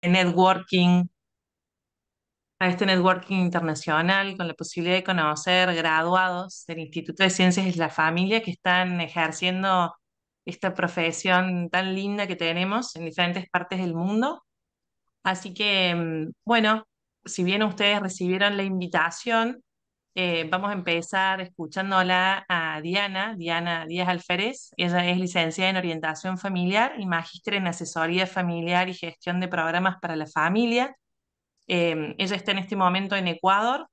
networking, a este networking internacional con la posibilidad de conocer graduados del Instituto de Ciencias de la Familia que están ejerciendo esta profesión tan linda que tenemos en diferentes partes del mundo. Así que, bueno, si bien ustedes recibieron la invitación, vamos a empezar escuchándola a Diana Díaz Alférez. Ella es licenciada en orientación familiar y magíster en asesoría familiar y gestión de programas para la familia. Ella está en este momento en Ecuador,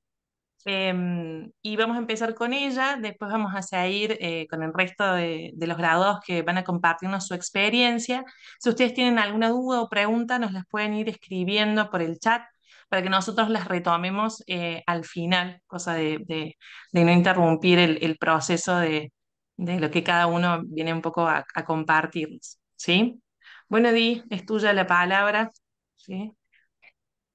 y vamos a empezar con ella, después vamos a seguir con el resto de los graduados que van a compartirnos su experiencia. Si ustedes tienen alguna duda o pregunta, nos las pueden ir escribiendo por el chat para que nosotros las retomemos al final, cosa de no interrumpir el proceso de lo que cada uno viene un poco a compartirnos, ¿sí? Bueno, Di, es tuya la palabra, ¿sí?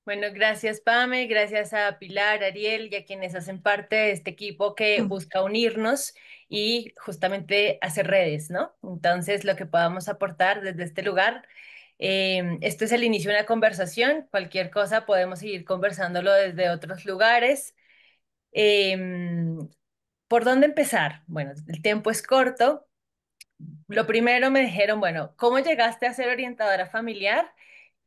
Bueno, gracias Pame, gracias a Pilar, Ariel y a quienes hacen parte de este equipo que busca unirnos y justamente hacer redes, ¿no? Entonces, lo que podamos aportar desde este lugar. Esto es el inicio de una conversación, cualquier cosa podemos seguir conversándolo desde otros lugares. ¿Por dónde empezar? Bueno, el tiempo es corto. Lo primero me dijeron, bueno, ¿cómo llegaste a ser orientadora familiar?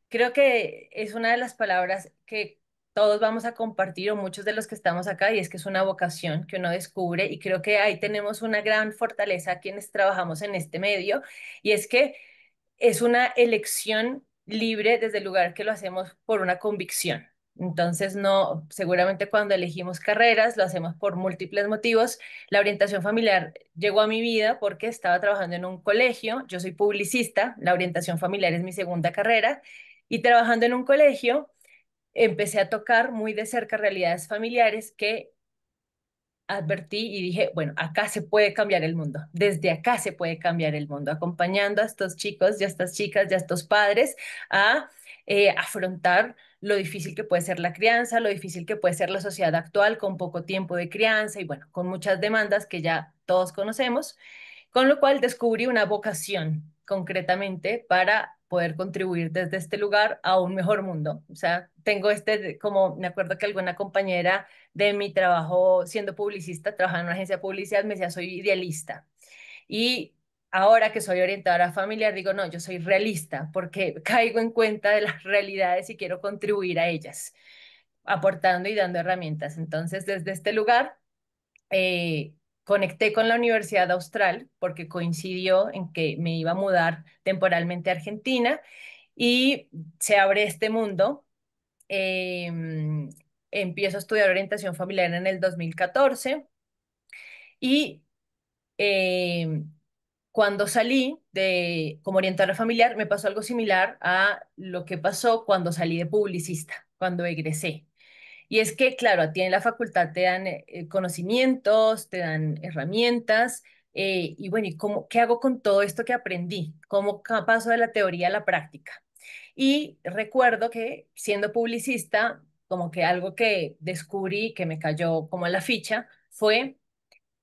Creo que es una de las palabras que todos vamos a compartir o muchos de los que estamos acá y es que es una vocación que uno descubre y creo que ahí tenemos una gran fortaleza quienes trabajamos en este medio y es que es una elección libre desde el lugar que lo hacemos por una convicción. Entonces, no, seguramente cuando elegimos carreras lo hacemos por múltiples motivos. La orientación familiar llegó a mi vida porque estaba trabajando en un colegio. Yo soy publicista, la orientación familiar es mi segunda carrera. Y trabajando en un colegio, empecé a tocar muy de cerca realidades familiares que advertí y dije, bueno, acá se puede cambiar el mundo, desde acá se puede cambiar el mundo, acompañando a estos chicos y a estas chicas y a estos padres a afrontar lo difícil que puede ser la crianza, lo difícil que puede ser la sociedad actual con poco tiempo de crianza y bueno, con muchas demandas que ya todos conocemos, con lo cual descubrí una vocación concretamente para poder contribuir desde este lugar a un mejor mundo. O sea, tengo como me acuerdo que alguna compañera de mi trabajo siendo publicista, trabajaba en una agencia de publicidad, me decía, soy idealista. Y ahora que soy orientadora familiar, digo, no, yo soy realista porque caigo en cuenta de las realidades y quiero contribuir a ellas, aportando y dando herramientas. Entonces, desde este lugar, conecté con la Universidad Austral porque coincidió en que me iba a mudar temporalmente a Argentina y se abre este mundo. Em, Empiezo a estudiar orientación familiar en el 2014 y cuando salí como orientadora familiar me pasó algo similar a lo que pasó cuando salí de publicista, cuando egresé. Y es que, claro, a ti en la facultad te dan conocimientos, te dan herramientas, y bueno, qué hago con todo esto que aprendí? ¿Cómo paso de la teoría a la práctica? Y recuerdo que siendo publicista, como que algo que descubrí que me cayó como a la ficha fue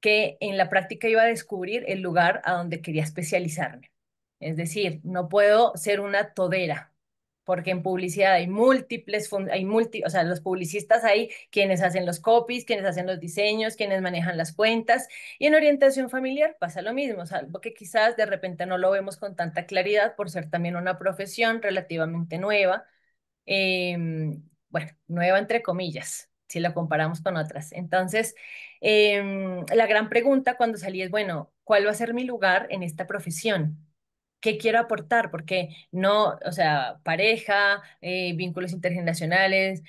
que en la práctica iba a descubrir el lugar a donde quería especializarme. Es decir, no puedo ser una todera, porque en publicidad hay o sea, los publicistas hay quienes hacen los copies, quienes hacen los diseños, quienes manejan las cuentas, y en orientación familiar pasa lo mismo, salvo que quizás de repente no lo vemos con tanta claridad por ser también una profesión relativamente nueva, bueno, nueva entre comillas, si lo comparamos con otras. Entonces, la gran pregunta cuando salí es, bueno, ¿cuál va a ser mi lugar en esta profesión? ¿Qué quiero aportar? Porque no, o sea, pareja, vínculos intergeneracionales,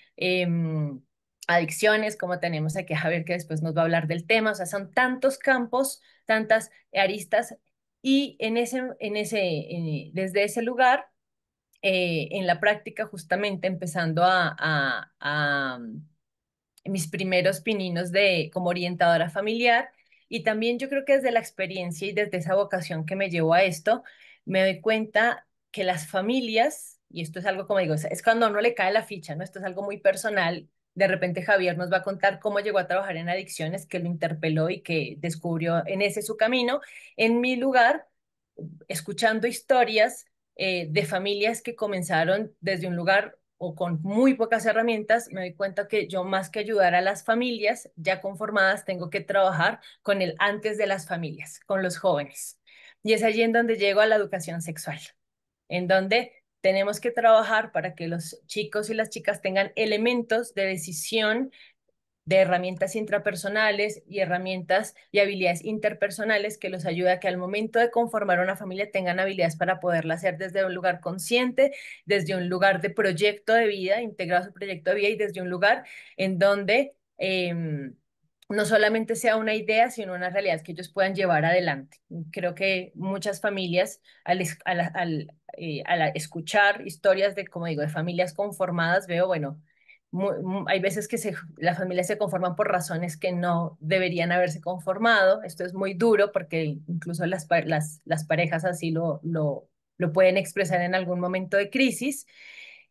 adicciones, como tenemos aquí a Javier que después nos va a hablar del tema, o sea, son tantos campos, tantas aristas, y desde ese lugar en la práctica justamente empezando mis primeros pininos de como orientadora familiar y también yo creo que desde la experiencia y desde esa vocación que me llevó a esto, me doy cuenta que las familias, y esto es algo como digo, es cuando a uno le cae la ficha, ¿no? Esto es algo muy personal. De repente Javier nos va a contar cómo llegó a trabajar en adicciones, que lo interpeló y que descubrió en ese su camino. En mi lugar, escuchando historias, de familias que comenzaron desde un lugar o con muy pocas herramientas, me doy cuenta que yo más que ayudar a las familias ya conformadas, tengo que trabajar con el antes de las familias, con los jóvenes. Y es allí en donde llego a la educación sexual, en donde tenemos que trabajar para que los chicos y las chicas tengan elementos de decisión, de herramientas intrapersonales y herramientas y habilidades interpersonales que los ayuda a que al momento de conformar una familia tengan habilidades para poderla hacer desde un lugar consciente, desde un lugar de proyecto de vida, integrado a su proyecto de vida y desde un lugar en donde no solamente sea una idea, sino una realidad que ellos puedan llevar adelante. Creo que muchas familias al escuchar historias de, como digo, de familias conformadas, veo, bueno, hay veces que las familias se conforman por razones que no deberían haberse conformado. Esto es muy duro porque incluso las parejas así lo pueden expresar en algún momento de crisis.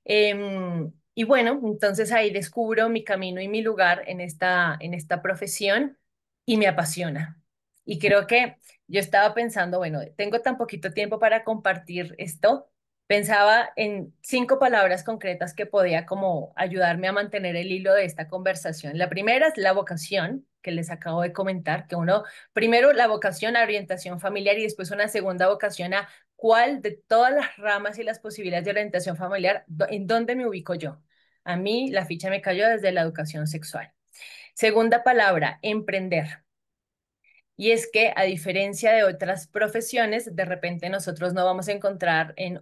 Y bueno, entonces ahí descubro mi camino y mi lugar en esta profesión y me apasiona. Y creo que yo estaba pensando, bueno, tengo tan poquito tiempo para compartir esto. Pensaba en 5 palabras concretas que podía como ayudarme a mantener el hilo de esta conversación. La primera es la vocación, que les acabo de comentar, que uno, primero la vocación a orientación familiar y después una segunda vocación a cuál de todas las ramas y las posibilidades de orientación familiar, en dónde me ubico yo. A mí la ficha me cayó desde la educación sexual. Segunda palabra, emprender. Y es que a diferencia de otras profesiones, de repente nosotros no vamos a encontrar en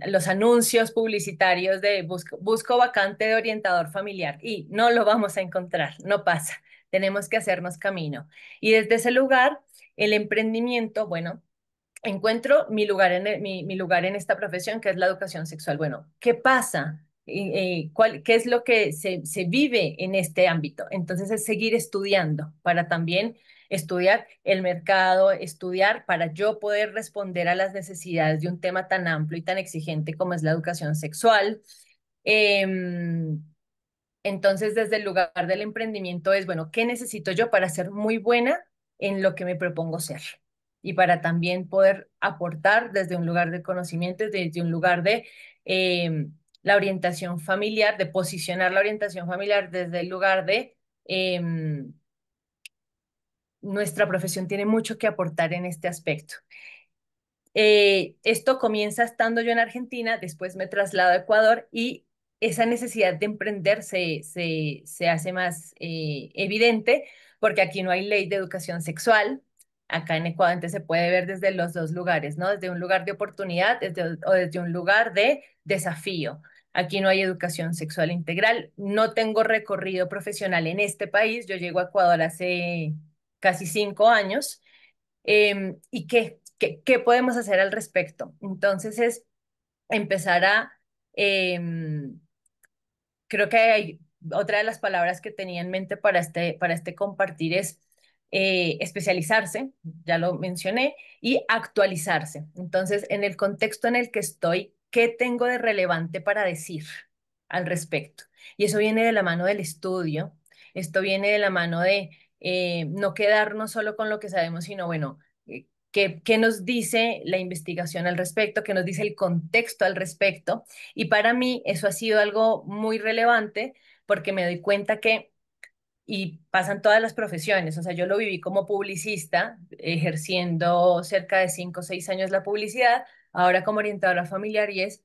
los anuncios publicitarios de busco vacante de orientador familiar y no lo vamos a encontrar, no pasa. Tenemos que hacernos camino. Y desde ese lugar, el emprendimiento, bueno, encuentro mi lugar mi lugar en esta profesión, que es la educación sexual. Bueno, ¿qué pasa? ¿Qué es lo que se vive en este ámbito? Entonces es seguir estudiando para también estudiar el mercado, estudiar para yo poder responder a las necesidades de un tema tan amplio y tan exigente como es la educación sexual. Em, entonces, desde el lugar del emprendimiento es, bueno, ¿qué necesito yo para ser muy buena en lo que me propongo ser? Y para también poder aportar desde un lugar de conocimiento, desde un lugar de la orientación familiar, de posicionar la orientación familiar desde el lugar de nuestra profesión tiene mucho que aportar en este aspecto. Esto comienza estando yo en Argentina, después me traslado a Ecuador y esa necesidad de emprender se hace más evidente porque aquí no hay ley de educación sexual. Acá en Ecuador entonces se puede ver desde los dos lugares, ¿no? Desde un lugar de oportunidad o desde un lugar de desafío. Aquí no hay educación sexual integral. No tengo recorrido profesional en este país. Yo llego a Ecuador hace casi 5 años. ¿Y qué podemos hacer al respecto? Entonces es empezar a, em, creo que hay otra de las palabras que tenía en mente para este compartir es especializarse, ya lo mencioné, y actualizarse. Entonces, en el contexto en el que estoy, ¿qué tengo de relevante para decir al respecto? Y eso viene de la mano del estudio, esto viene de la mano de no quedarnos solo con lo que sabemos, sino bueno, ¿qué nos dice la investigación al respecto? ¿Qué nos dice el contexto al respecto? Y para mí eso ha sido algo muy relevante porque me doy cuenta que, y pasan todas las profesiones, o sea, yo lo viví como publicista, ejerciendo cerca de 5 o 6 años la publicidad, ahora como orientadora familiar y es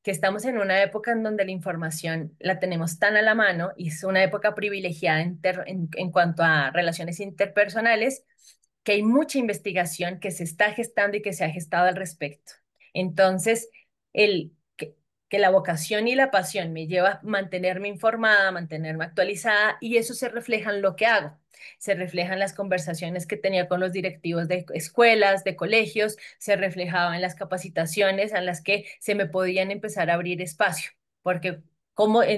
que estamos en una época en donde la información la tenemos tan a la mano y es una época privilegiada en cuanto a relaciones interpersonales, que hay mucha investigación que se está gestando y que se ha gestado al respecto. Entonces, el que la vocación y la pasión me lleva a mantenerme informada, mantenerme actualizada y eso se refleja en lo que hago. Se reflejan las conversaciones que tenía con los directivos de escuelas, de colegios, se reflejaba en las capacitaciones en las que se me podían empezar a abrir espacio, porque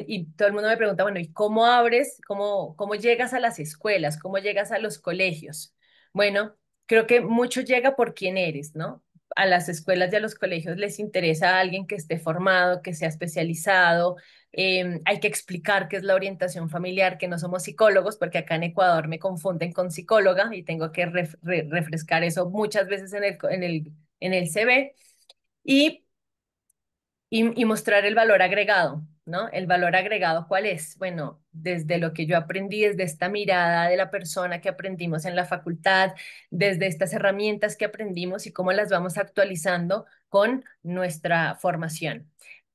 y todo el mundo me pregunta, bueno, ¿y cómo abres, cómo llegas a las escuelas, cómo llegas a los colegios? Bueno, creo que mucho llega por quién eres, ¿no? A las escuelas y a los colegios les interesa alguien que esté formado, que sea especializado. Hay que explicar qué es la orientación familiar, que no somos psicólogos, porque acá en Ecuador me confunden con psicóloga y tengo que refrescar eso muchas veces en en el CV y y mostrar el valor agregado, ¿no? El valor agregado, ¿cuál es? Bueno, desde lo que yo aprendí, desde esta mirada de la persona que aprendimos en la facultad, desde estas herramientas que aprendimos y cómo las vamos actualizando con nuestra formación.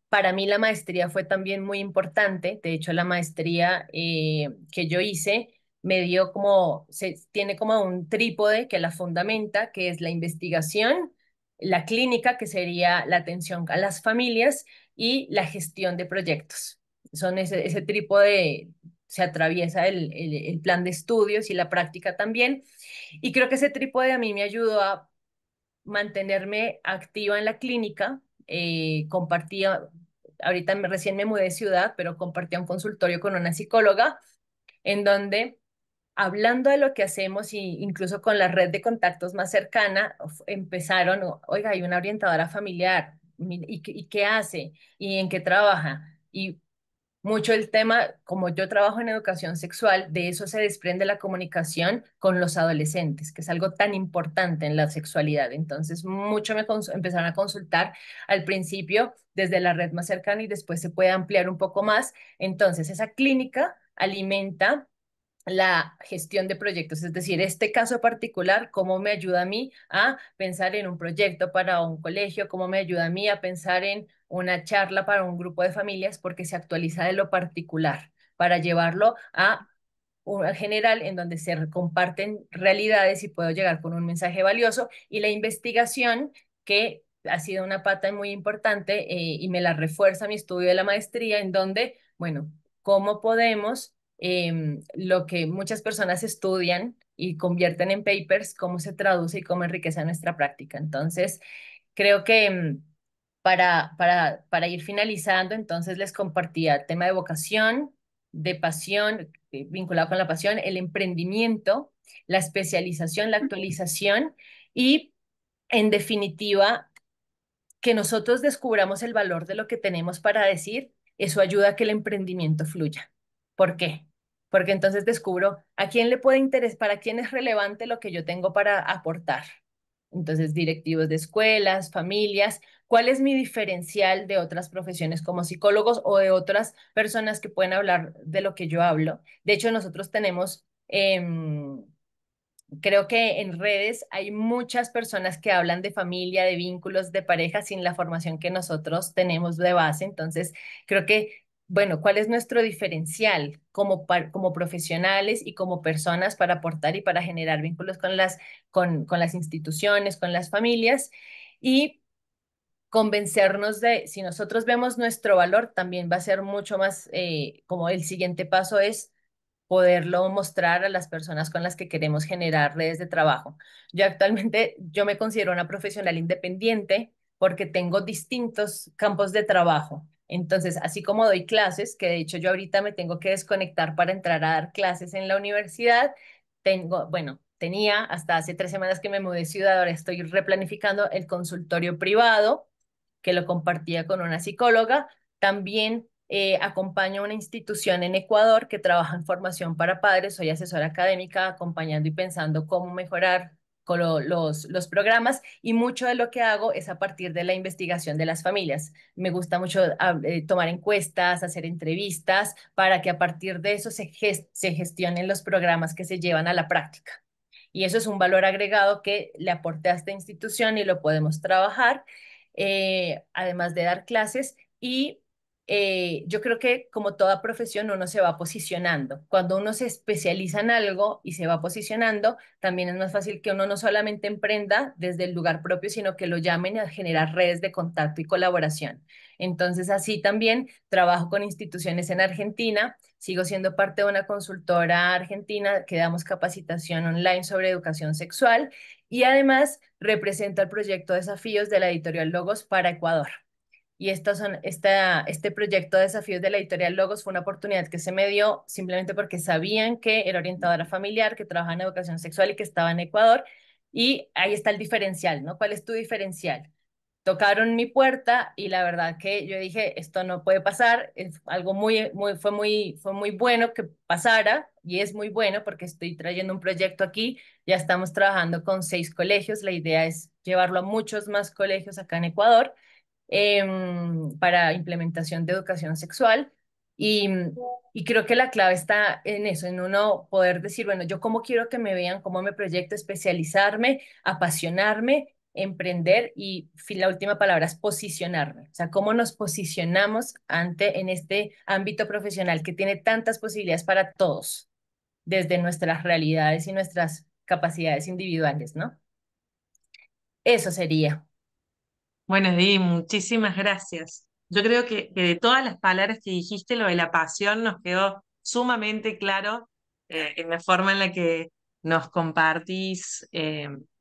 Para mí la maestría fue también muy importante. De hecho, la maestría que yo hice me dio como, tiene como un trípode que la fundamenta, que es la investigación, la clínica, que sería la atención a las familias, y la gestión de proyectos. Son ese trípode, se atraviesa el plan de estudios y la práctica también. Y creo que ese trípode a mí me ayudó a mantenerme activa en la clínica. Compartía, ahorita recién me mudé de ciudad, pero compartía un consultorio con una psicóloga en donde, hablando de lo que hacemos, y incluso con la red de contactos más cercana, empezaron, oiga, hay una orientadora familiar, ¿y qué hace? ¿Y en qué trabaja? Y mucho el tema, como yo trabajo en educación sexual, de eso se desprende la comunicación con los adolescentes, que es algo tan importante en la sexualidad. Entonces, mucho empezaron a consultar al principio desde la red más cercana y después se puede ampliar un poco más. Entonces, esa clínica alimenta la gestión de proyectos, es decir, este caso particular, cómo me ayuda a mí a pensar en un proyecto para un colegio, cómo me ayuda a mí a pensar en una charla para un grupo de familias, porque se actualiza de lo particular para llevarlo a general en donde se comparten realidades y puedo llegar con un mensaje valioso, y la investigación, que ha sido una pata muy importante y me la refuerza mi estudio de la maestría, en donde, bueno, cómo podemos lo que muchas personas estudian y convierten en papers, cómo se traduce y cómo enriquece nuestra práctica. Entonces, creo que para ir finalizando, entonces les compartía el tema de vocación, de pasión, vinculado con la pasión, el emprendimiento, la especialización, la actualización y, en definitiva, que nosotros descubramos el valor de lo que tenemos para decir. Eso ayuda a que el emprendimiento fluya. ¿Por qué? Porque entonces descubro a quién le puede interesar, para quién es relevante lo que yo tengo para aportar. Entonces, directivos de escuelas, familias, ¿cuál es mi diferencial de otras profesiones como psicólogos o de otras personas que pueden hablar de lo que yo hablo? De hecho, nosotros tenemos creo que en redes hay muchas personas que hablan de familia, de vínculos, de pareja, sin la formación que nosotros tenemos de base. Entonces, creo que, bueno, ¿cuál es nuestro diferencial como profesionales y como personas para aportar y para generar vínculos con las instituciones, con las familias? Y convencernos de, si nosotros vemos nuestro valor, también va a ser mucho más, como el siguiente paso es poderlo mostrar a las personas con las que queremos generar redes de trabajo. Yo actualmente, yo me considero una profesional independiente porque tengo distintos campos de trabajo. Entonces, así como doy clases, que de hecho yo ahorita me tengo que desconectar para entrar a dar clases en la universidad, tengo, bueno, tenía hasta hace 3 semanas que me mudé de ciudad, ahora estoy replanificando el consultorio privado, que lo compartía con una psicóloga. También acompaño a una institución en Ecuador que trabaja en formación para padres. Soy asesora académica, acompañando y pensando cómo mejorar con los programas, y mucho de lo que hago es a partir de la investigación de las familias. Me gusta mucho tomar encuestas, hacer entrevistas, para que a partir de eso se gestionen los programas que se llevan a la práctica. Y eso es un valor agregado que le aporté a esta institución y lo podemos trabajar, además de dar clases. Y yo creo que, como toda profesión, uno se va posicionando. Cuando uno se especializa en algo y se va posicionando, también es más fácil que uno no solamente emprenda desde el lugar propio, sino que lo llamen a generar redes de contacto y colaboración. Entonces, así también trabajo con instituciones en Argentina. Sigo siendo parte de una consultora argentina que damos capacitación online sobre educación sexual, y además represento el proyecto Desafíos de la editorial Logos para Ecuador. Y este proyecto de Desafíos de la editorial Logos fue una oportunidad que se me dio simplemente porque sabían que era orientadora familiar, que trabajaba en educación sexual y que estaba en Ecuador. Y ahí está el diferencial, ¿no? ¿Cuál es tu diferencial? tocaron mi puerta y la verdad que yo dije, esto no puede pasar, es algo fue muy bueno que pasara y es muy bueno porque estoy trayendo un proyecto aquí, ya estamos trabajando con 6 colegios, la idea es llevarlo a muchos más colegios acá en Ecuador para implementación de educación sexual. Y, y creo que la clave está en eso, en uno poder decir, bueno, yo cómo quiero que me vean, cómo me proyecto, especializarme, apasionarme, emprender y la última palabra es posicionarme. O sea, cómo nos posicionamos en este ámbito profesional que tiene tantas posibilidades para todos, desde nuestras realidades y nuestras capacidades individuales, ¿no? Eso sería. Bueno, Di, muchísimas gracias. Yo creo que de todas las palabras que dijiste, lo de la pasión nos quedó sumamente claro en la forma en la que nos compartís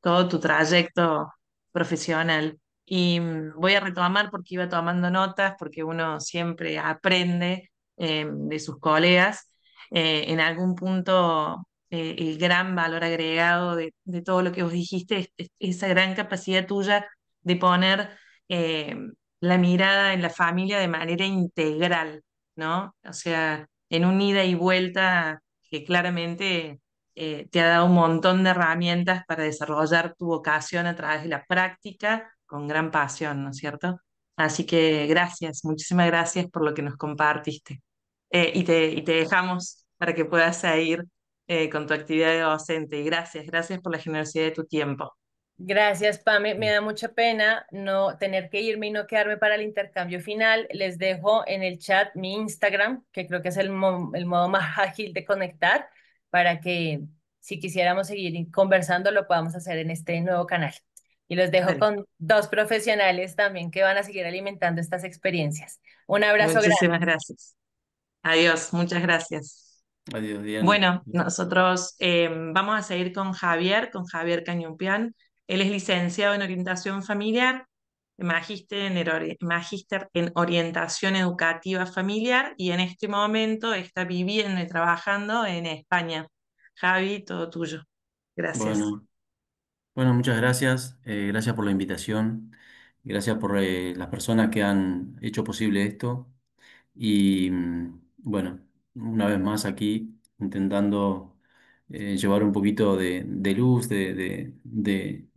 todo tu trayecto profesional. Y voy a retomar porque iba tomando notas, porque uno siempre aprende de sus colegas. En algún punto, el gran valor agregado de todo lo que vos dijiste es esa gran capacidad tuya de poner eh, la mirada en la familia de manera integral, ¿no? O sea, en un ida y vuelta que claramente te ha dado un montón de herramientas para desarrollar tu vocación a través de la práctica con gran pasión, ¿no es cierto? Así que gracias, muchísimas gracias por lo que nos compartiste. Y te dejamos para que puedas seguir con tu actividad de docente. Y gracias, gracias por la generosidad de tu tiempo. Gracias, Pame. Me da mucha pena no tener que irme y no quedarme para el intercambio final. Les dejo en el chat mi Instagram, que creo que es el modo más ágil de conectar, para que si quisiéramos seguir conversando lo podamos hacer en este nuevo canal. Y los dejo Dale. con 2 profesionales también que van a seguir alimentando estas experiencias. Un abrazo grande. Muchísimas gracias. Adiós, muchas gracias. Adiós, Diana. Bueno, nosotros vamos a seguir con Javier Cañupian. Él es licenciado en orientación familiar, magíster en orientación educativa familiar y en este momento está viviendo y trabajando en España. Javi, todo tuyo. Gracias. Bueno, bueno, muchas gracias. Gracias por la invitación. Gracias por las personas que han hecho posible esto. Y bueno, una vez más aquí intentando llevar un poquito de luz, de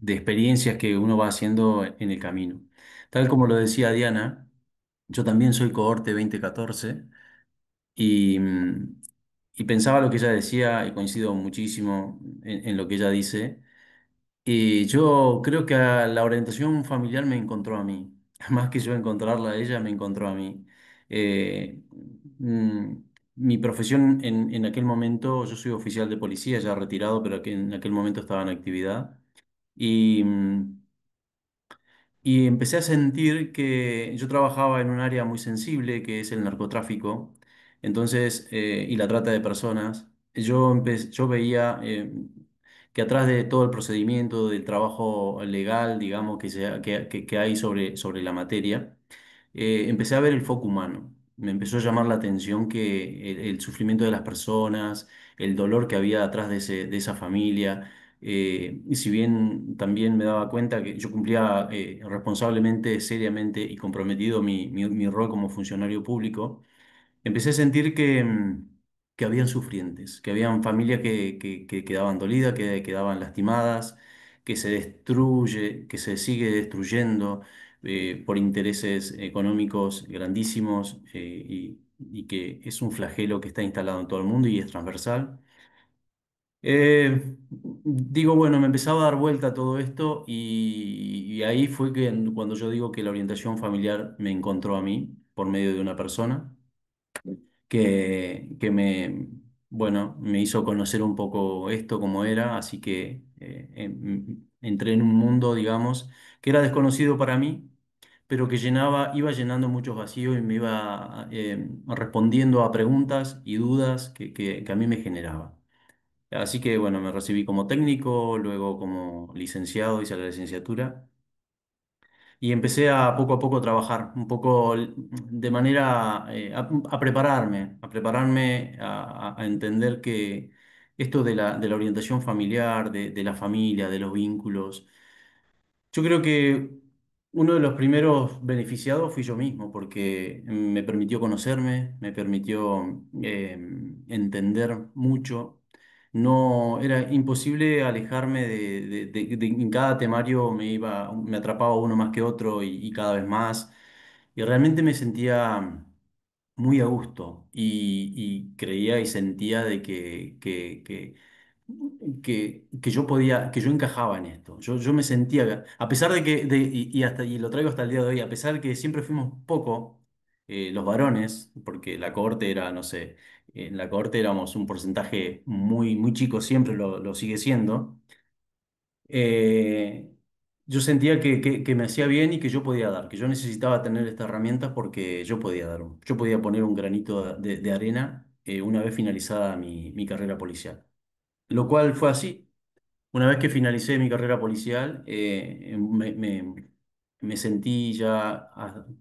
experiencias que uno va haciendo en el camino. Tal como lo decía Diana, yo también soy cohorte 2014 y, y pensaba lo que ella decía y coincido muchísimo en lo que ella dice. Y yo creo que la orientación familiar me encontró a mí. Más que yo encontrarla a ella, me encontró a mí. Eh, mm, Mi profesión en aquel momento, yo soy oficial de policía, ya retirado, pero que en aquel momento estaba en actividad. Y, y empecé a sentir que yo trabajaba en un área muy sensible, que es el narcotráfico, entonces, y la trata de personas. Yo veía que atrás de todo el procedimiento, del trabajo legal, digamos, que hay sobre la materia, empecé a ver el foco humano. Me empezó a llamar la atención que el sufrimiento de las personas, el dolor que había atrás de esa familia. Y si bien también me daba cuenta que yo cumplía responsablemente, seriamente y comprometido mi rol como funcionario público, empecé a sentir que habían sufrientes, que habían familias que quedaban dolidas, que quedaban lastimadas, que se sigue destruyendo por intereses económicos grandísimos y que es un flagelo que está instalado en todo el mundo y es transversal. Digo, bueno, me empezaba a dar vuelta todo esto y ahí fue que cuando yo digo que la orientación familiar me encontró a mí por medio de una persona que bueno, me hizo conocer un poco esto como era, así que entré en un mundo, digamos, que era desconocido para mí, pero que iba llenando muchos vacíos y me iba respondiendo a preguntas y dudas que a mí me generaba. Así que bueno, me recibí como técnico, luego como licenciado, hice la licenciatura y empecé a poco trabajar, un poco de manera a prepararme a entender que esto de la orientación familiar, de la familia, de los vínculos, yo creo que Uno de los primeros beneficiados fui yo mismo, porque me permitió conocerme, me permitió entender mucho. No, era imposible alejarme en cada temario me atrapaba uno más que otro y cada vez más. Y realmente me sentía muy a gusto y creía y sentía de que yo podía, que yo encajaba en esto. Yo me sentía, a pesar de y lo traigo hasta el día de hoy, a pesar de que siempre fuimos poco los varones, porque la cohorte era, no sé, en la cohorte éramos un porcentaje muy chico, siempre lo sigue siendo. eh, yo sentía que me hacía bien y que yo podía dar, que yo necesitaba tener esta herramienta porque yo podía dar, yo podía poner un granito de arena una vez finalizada mi carrera policial. Lo cual fue así. Una vez que finalicé mi carrera policial, me sentí ya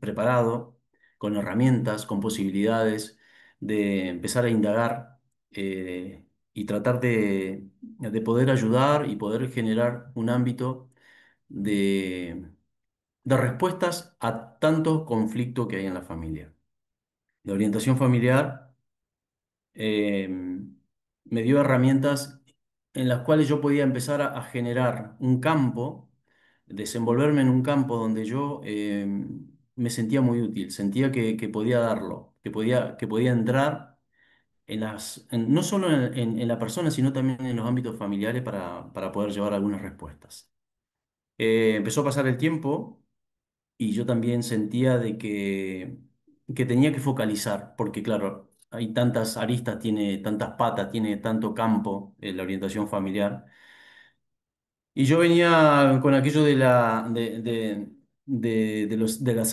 preparado, con herramientas, con posibilidades de empezar a indagar y tratar de poder ayudar y poder generar un ámbito de, de respuestas a tanto conflicto que hay en la familia. La orientación familiar eh, me dio herramientas en las cuales yo podía empezar a generar un campo, desenvolverme en un campo donde yo me sentía muy útil, sentía que podía darlo, que podía entrar no solo en la persona, sino también en los ámbitos familiares para poder llevar algunas respuestas. Empezó a pasar el tiempo y yo también sentía que tenía que focalizar, porque claro, hay tantas aristas, tiene tantas patas, tiene tanto campo la orientación familiar. Y yo venía con aquello de las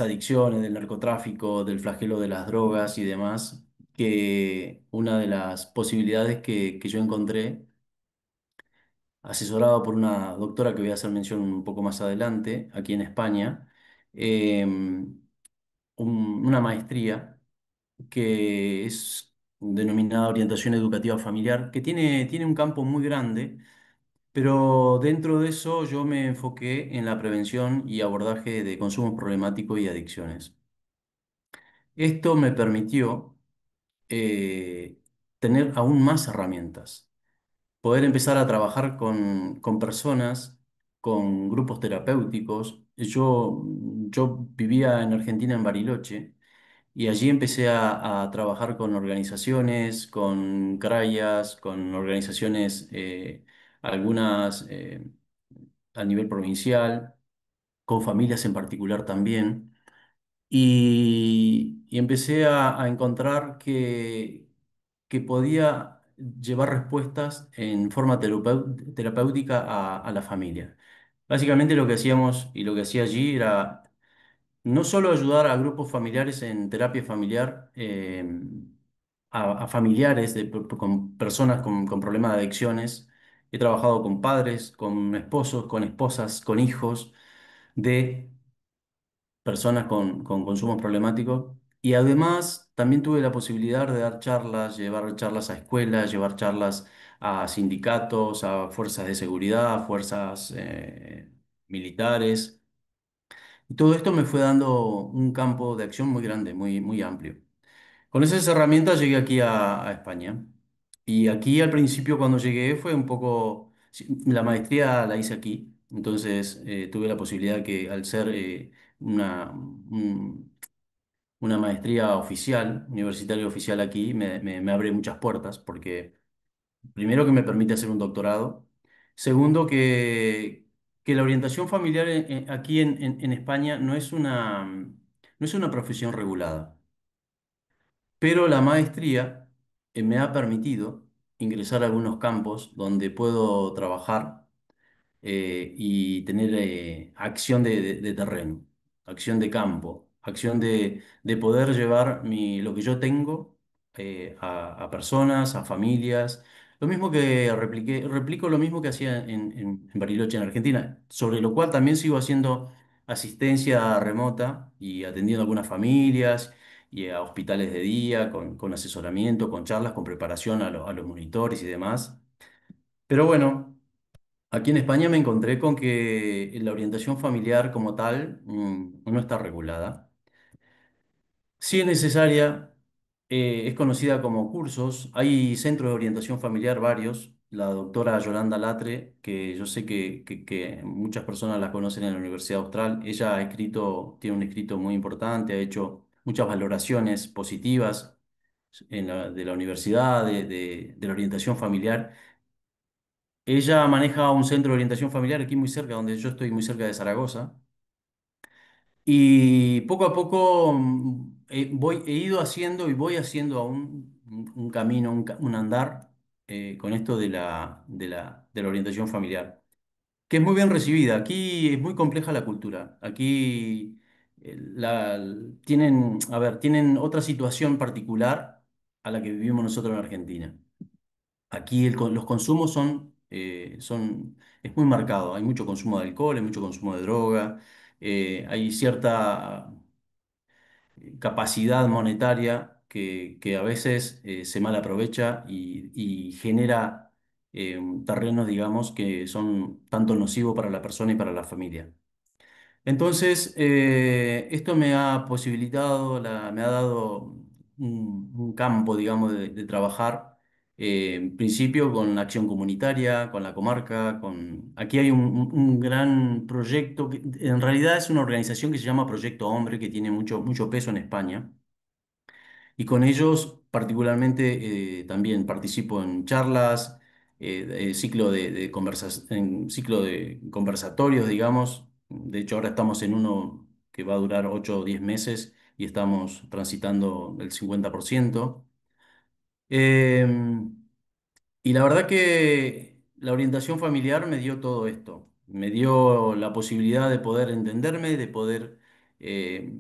adicciones, del narcotráfico, del flagelo de las drogas y demás, que una de las posibilidades que yo encontré, asesorado por una doctora que voy a hacer mención un poco más adelante, aquí en España, una maestría que es denominada orientación educativa familiar, que tiene un campo muy grande, pero dentro de eso yo me enfoqué en la prevención y abordaje de consumo problemático y adicciones. Esto me permitió eh, tener aún más herramientas, poder empezar a trabajar con personas, con grupos terapéuticos. Yo vivía en Argentina, en Bariloche. Y allí empecé a trabajar con organizaciones, con CRAIAS, con organizaciones, algunas a nivel provincial, con familias en particular también. Y empecé a encontrar que podía llevar respuestas en forma terapéutica a la familia. Básicamente lo que hacíamos y lo que hacía allí era no solo ayudar a grupos familiares en terapia familiar, a familiares con personas con problemas de adicciones. He trabajado con padres, con esposos, con esposas, con hijos de personas con consumo problemático. Y además también tuve la posibilidad de dar charlas, llevar charlas a escuelas, llevar charlas a sindicatos, a fuerzas de seguridad, a fuerzas militares. Y todo esto me fue dando un campo de acción muy grande, muy amplio. Con esas herramientas llegué aquí a España. Y aquí al principio cuando llegué fue un poco, sí, la maestría la hice aquí, entonces tuve la posibilidad que al ser una maestría oficial, universitaria oficial aquí, me abre muchas puertas, porque primero que me permite hacer un doctorado, segundo que la orientación familiar aquí en España no es una profesión regulada, pero la maestría me ha permitido ingresar a algunos campos donde puedo trabajar y tener acción de terreno, acción de campo, acción de poder llevar lo que yo tengo a personas, a familias. Lo mismo que replico lo mismo que hacía en Bariloche, en Argentina, sobre lo cual también sigo haciendo asistencia remota y atendiendo a algunas familias y a hospitales de día, con asesoramiento, con charlas, con preparación a los monitores y demás. Pero bueno. Aquí en España me encontré con que la orientación familiar como tal no está regulada. Sí es necesaria, es conocida como cursos. Hay centros de orientación familiar varios. La doctora Yolanda Latre, que yo sé que muchas personas la conocen en la Universidad Austral, ella ha escrito, tiene un escrito muy importante, ha hecho muchas valoraciones positivas de la universidad, de la orientación familiar. Ella maneja un centro de orientación familiar aquí muy cerca, donde yo estoy muy cerca de Zaragoza. Y poco a poco he ido haciendo y voy haciendo aún un camino, un andar con esto de la orientación familiar, que es muy bien recibida. Aquí es muy compleja la cultura. Aquí tienen, a ver, tienen otra situación particular a la que vivimos nosotros en Argentina. Aquí los consumos es muy marcado. Hay mucho consumo de alcohol, hay mucho consumo de droga, hay cierta capacidad monetaria que a veces se mal aprovecha y genera terrenos, digamos, que son tanto nocivos para la persona y para la familia. Entonces, esto me ha posibilitado, me ha dado un campo, digamos, de trabajar, en principio con acción comunitaria, con la comarca, Aquí hay un gran proyecto, que en realidad es una organización que se llama Proyecto Hombre, que tiene mucho, mucho peso en España. Y con ellos particularmente también participo en charlas, en ciclo de conversatorios, digamos. De hecho, ahora estamos en uno que va a durar 8 o 10 meses y estamos transitando el 50%. Em, y la verdad que la orientación familiar me dio todo esto. Me dio la posibilidad de poder entenderme, de poder eh,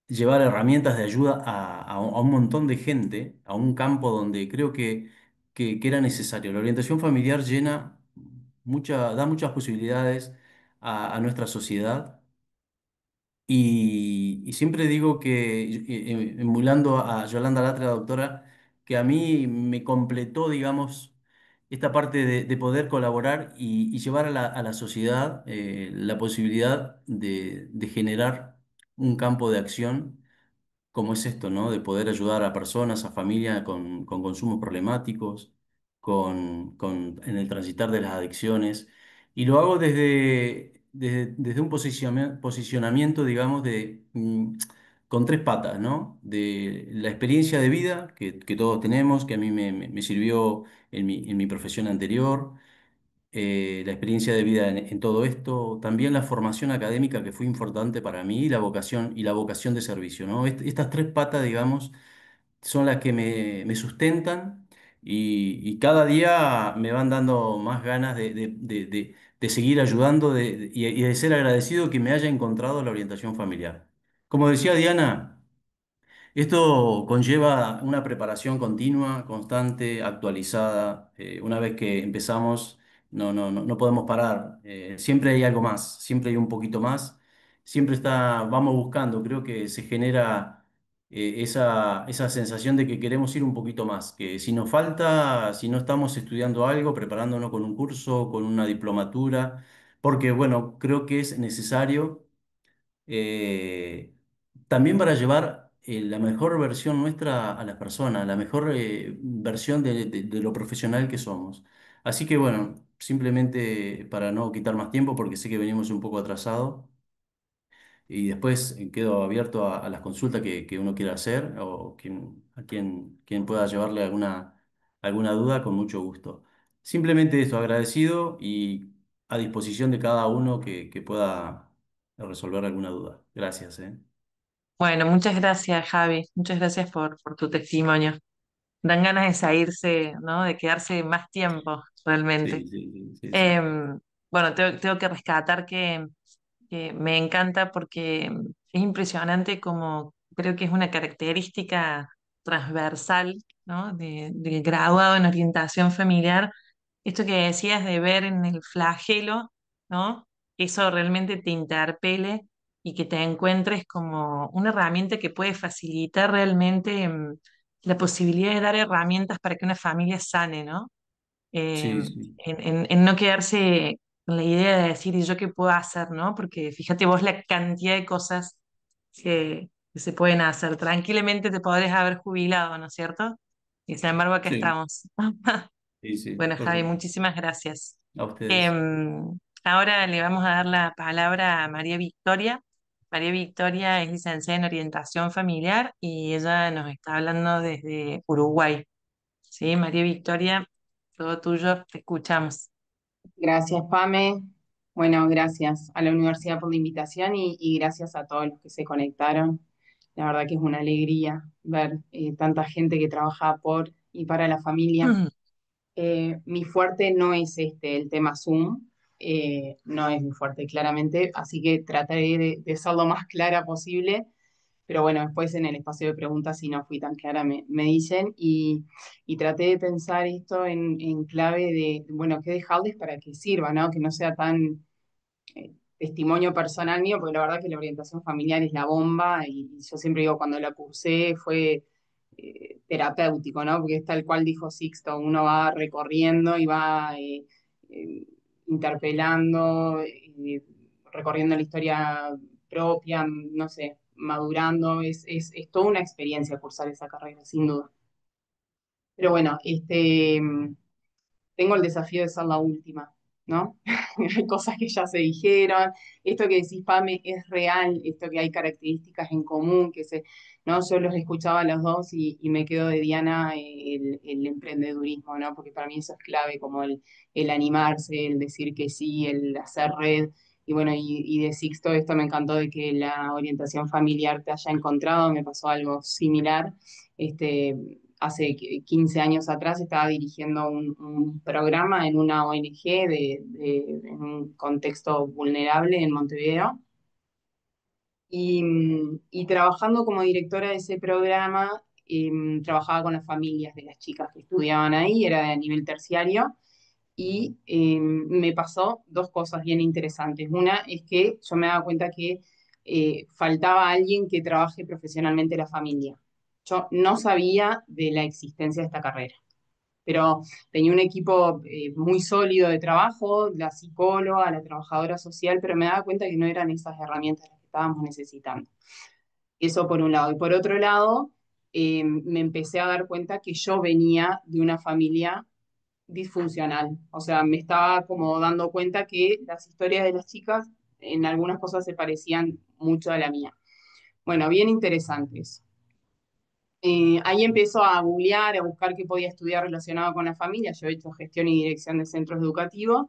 llevar herramientas de ayuda a un montón de gente, a un campo donde creo que era necesario. La orientación familiar da muchas posibilidades a nuestra sociedad y siempre digo que, emulando a Yolanda Latre, la doctora, que a mí me completó, digamos, esta parte de poder colaborar y llevar a la sociedad la posibilidad de generar un campo de acción como es esto, ¿no? De poder ayudar a personas, a familias con consumos problemáticos, en el transitar de las adicciones. Y lo hago desde un posicionamiento, digamos, con tres patas, ¿no? De la experiencia de vida que todos tenemos, que a mí me sirvió en mi profesión anterior, la experiencia de vida en todo esto, también la formación académica que fue importante para mí y la vocación de servicio, ¿no? Estas tres patas, digamos, son las que me sustentan y cada día me van dando más ganas de seguir ayudando y de ser agradecido que me haya encontrado la orientación familiar. Como decía Diana, esto conlleva una preparación continua, constante, actualizada. Una vez que empezamos, no podemos parar. Siempre hay algo más, siempre hay un poquito más. Vamos buscando. Creo que se genera esa sensación de que queremos ir un poquito más. Que si nos falta, si no estamos estudiando algo, preparándonos con un curso, con una diplomatura, porque bueno, creo que es necesario eh, también para llevar la mejor versión nuestra a las personas, la mejor versión de lo profesional que somos. Así que bueno, simplemente para no quitar más tiempo, porque sé que venimos un poco atrasados, y después quedo abierto a las consultas que uno quiera hacer o quien pueda llevarle alguna duda, con mucho gusto. Simplemente esto, agradecido y a disposición de cada uno que pueda resolver alguna duda. Gracias, ¿eh? Bueno, muchas gracias, Javi. Muchas gracias por tu testimonio. Dan ganas de salirse, ¿no? De quedarse más tiempo, realmente. Sí, sí, sí, sí, sí. Bueno, tengo que rescatar que me encanta porque es impresionante como creo que es una característica transversal, ¿no? Del graduado en orientación familiar, esto que decías de ver en el flagelo, ¿no? Eso realmente te interpele y que te encuentres como una herramienta que puede facilitar realmente la posibilidad de dar herramientas para que una familia sane, ¿no? Sí, sí, en no quedarse con la idea de decir, ¿y yo qué puedo hacer, no? Porque fíjate vos la cantidad de cosas que se pueden hacer. Tranquilamente te podrías haber jubilado, ¿no es cierto? Y sin embargo, acá sí, estamos. sí, sí, Bueno, Javi, totalmente. muchísimas gracias. A ustedes. Em, Ahora le vamos a dar la palabra a María Victoria. María Victoria es licenciada en orientación familiar y ella nos está hablando desde Uruguay. Sí, María Victoria, todo tuyo, te escuchamos. Gracias, Pame. Bueno, gracias a la universidad por la invitación y gracias a todos los que se conectaron. La verdad que es una alegría ver tanta gente que trabaja por y para la familia. Mi fuerte no es el tema Zoom, no es mi fuerte claramente, así que trataré de ser lo más clara posible, pero bueno, después en el espacio de preguntas, si no fui tan clara, me dicen, y traté de pensar esto en clave de, bueno, qué dejarles para que sirva, ¿no? Que no sea tan testimonio personal mío, porque la verdad que la orientación familiar es la bomba, y yo siempre digo, cuando la cursé fue terapéutico, ¿no? Porque es tal cual dijo Sixto, uno va recorriendo y va eh, interpelando, recorriendo la historia propia, no sé, madurando, es toda una experiencia cursar esa carrera, sin duda. Pero bueno, tengo el desafío de ser la última, ¿no? Hay cosas que ya se dijeron, esto que decís, Pame, es real, esto que hay características en común, ¿no? Yo los escuchaba a los dos y me quedo de Diana el emprendedurismo, ¿no? Porque para mí eso es clave, como el animarse, el decir que sí, el hacer red. Y bueno, y de Sixto esto me encantó de que la orientación familiar te haya encontrado, me pasó algo similar. Este, hace 15 años atrás estaba dirigiendo un programa en una ONG en un contexto vulnerable en Montevideo. Y trabajando como directora de ese programa, trabajaba con las familias de las chicas que estudiaban ahí, era de nivel terciario, y me pasó dos cosas bien interesantes. Una es que yo me daba cuenta que faltaba alguien que trabaje profesionalmente la familia. Yo no sabía de la existencia de esta carrera, pero tenía un equipo muy sólido de trabajo, la psicóloga, la trabajadora social, pero me daba cuenta que no eran esas herramientas las que estábamos necesitando. Eso por un lado. Y por otro lado, me empecé a dar cuenta que yo venía de una familia disfuncional. O sea, me estaba como dando cuenta que las historias de las chicas en algunas cosas se parecían mucho a la mía. Bueno, bien interesantes. Ahí empezó a googlear, a buscar qué podía estudiar relacionado con la familia. Yo he hecho gestión y dirección de centros educativos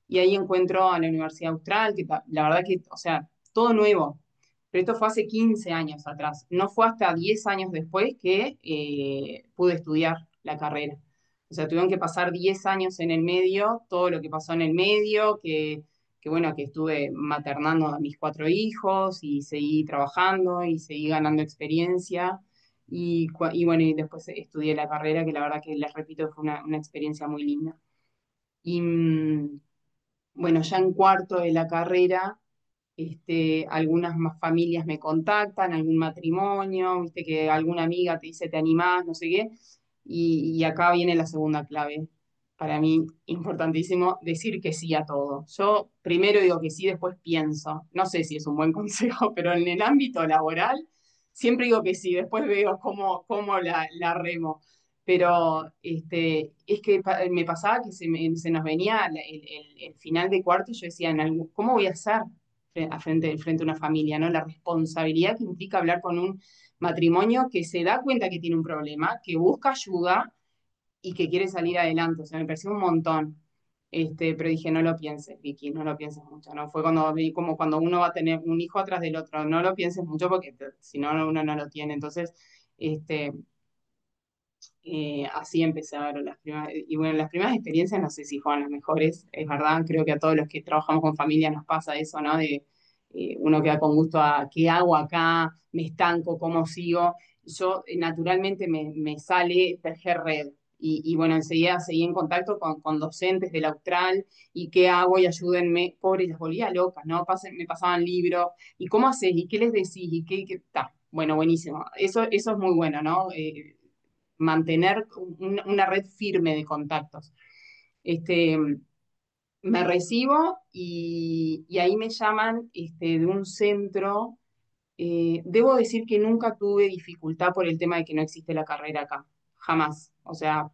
y ahí encuentro a la Universidad Austral, que la verdad que, o sea, todo nuevo. Pero esto fue hace 15 años atrás. No fue hasta 10 años después que pude estudiar la carrera. O sea, tuvieron que pasar 10 años en el medio, todo lo que pasó en el medio, que bueno, que estuve maternando a mis 4 hijos y seguí trabajando y seguí ganando experiencia. Y bueno, y después estudié la carrera, que la verdad que les repito, fue una experiencia muy linda. Y bueno, ya en cuarto de la carrera, algunas más familias me contactan, algún matrimonio, viste que alguna amiga te dice te animás, no sé qué. Y acá viene la segunda clave. Para mí, importantísimo, decir que sí a todo. Yo primero digo que sí, después pienso. No sé si es un buen consejo, pero en el ámbito laboral siempre digo que sí, después veo cómo la remo. Pero es que me pasaba que se nos venía el final de cuarto y yo decía, ¿cómo voy a hacer frente a una familia, ¿no? La responsabilidad que implica hablar con un matrimonio que se da cuenta que tiene un problema, que busca ayuda y que quiere salir adelante. O sea, me pareció un montón. Pero dije, no lo pienses, Vicky, no lo pienses mucho, ¿no? Fue cuando vi como cuando uno va a tener un hijo atrás del otro, no lo pienses mucho porque si no, uno no lo tiene. Entonces, este, así empecé a ver las primeras, y bueno, las primeras experiencias no sé si fueron las mejores, es verdad, creo que a todos los que trabajamos con familia nos pasa eso, ¿no? De uno queda con gusto a qué hago acá, me estanco, cómo sigo. Yo naturalmente me sale tejer red. Y bueno, enseguida seguí en contacto con docentes del Austral y qué hago y ayúdenme. Pobre, las volvía locas, ¿no? Me pasaban libros. ¿Y cómo haces? ¿Y qué les decís? ¿Y qué? Ta. Bueno, buenísimo. Eso es muy bueno, ¿no? Mantener una red firme de contactos. Este, me recibo y ahí me llaman de un centro. Debo decir que nunca tuve dificultad por el tema de que no existe la carrera acá, jamás. O sea,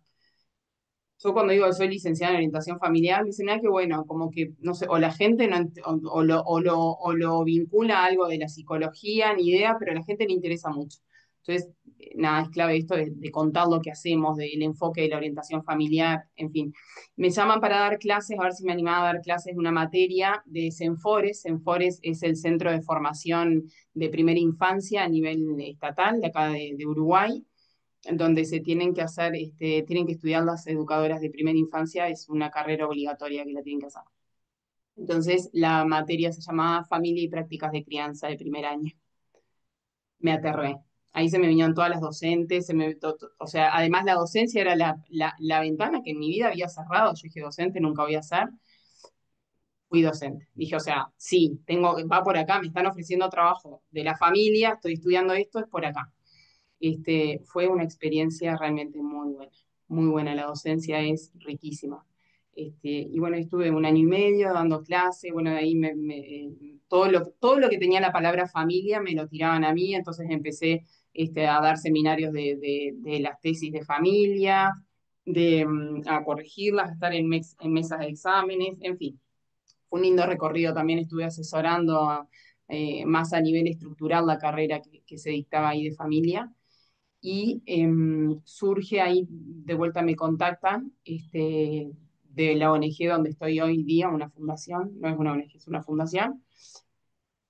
yo cuando digo que soy licenciada en orientación familiar, me dicen, ah, qué bueno, como que, no sé, o la gente no, o lo vincula a algo de la psicología, ni idea, pero a la gente le interesa mucho. Entonces, nada, es clave esto de contar lo que hacemos, del enfoque de la orientación familiar, en fin. Me llaman para dar clases, a ver si me animaba a dar clases de una materia de Senfores. Senfores es el centro de formación de primera infancia a nivel estatal, de acá de Uruguay, donde se tienen que hacer, tienen que estudiar las educadoras de primera infancia, es una carrera obligatoria que la tienen que hacer. Entonces, la materia se llamaba Familia y Prácticas de Crianza de primer año. Me aterré. Ahí se me vinieron todas las docentes, o sea, además la docencia era la ventana que en mi vida había cerrado. Yo dije, docente nunca voy a ser. Fui docente. Dije, o sea, sí, va por acá, me están ofreciendo trabajo de la familia, estoy estudiando esto, es por acá. Fue una experiencia realmente muy buena, la docencia es riquísima. Y bueno, estuve 1 año y medio dando clase, bueno, de ahí todo lo que tenía la palabra familia me lo tiraban a mí, entonces empecé a dar seminarios de las tesis de familia, a corregirlas, a estar en mesas de exámenes, en fin. Fue un lindo recorrido, también estuve asesorando más a nivel estructural la carrera que se dictaba ahí de familia y surge ahí, de vuelta me contactan de la ONG donde estoy hoy día, una fundación, no es una ONG, es una fundación.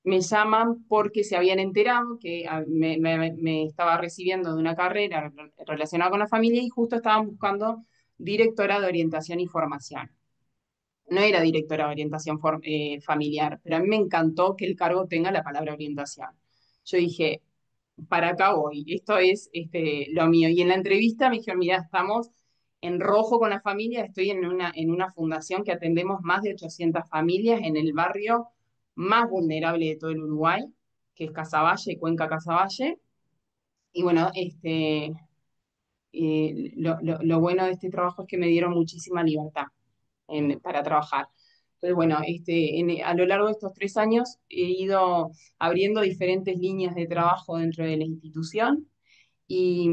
Me llaman porque se habían enterado que me estaba recibiendo de una carrera relacionada con la familia y justo estaban buscando directora de orientación y formación. No era directora de orientación familiar, pero a mí me encantó que el cargo tenga la palabra orientación. Yo dije, para acá voy, esto es lo mío. Y en la entrevista me dijeron, mira, estamos en rojo con la familia, estoy en una fundación que atendemos más de 800 familias en el barrio más vulnerable de todo el Uruguay, que es Casaballe, Cuenca Casaballe. Y bueno, lo bueno de este trabajo es que me dieron muchísima libertad para trabajar. Entonces, bueno, a lo largo de estos 3 años he ido abriendo diferentes líneas de trabajo dentro de la institución y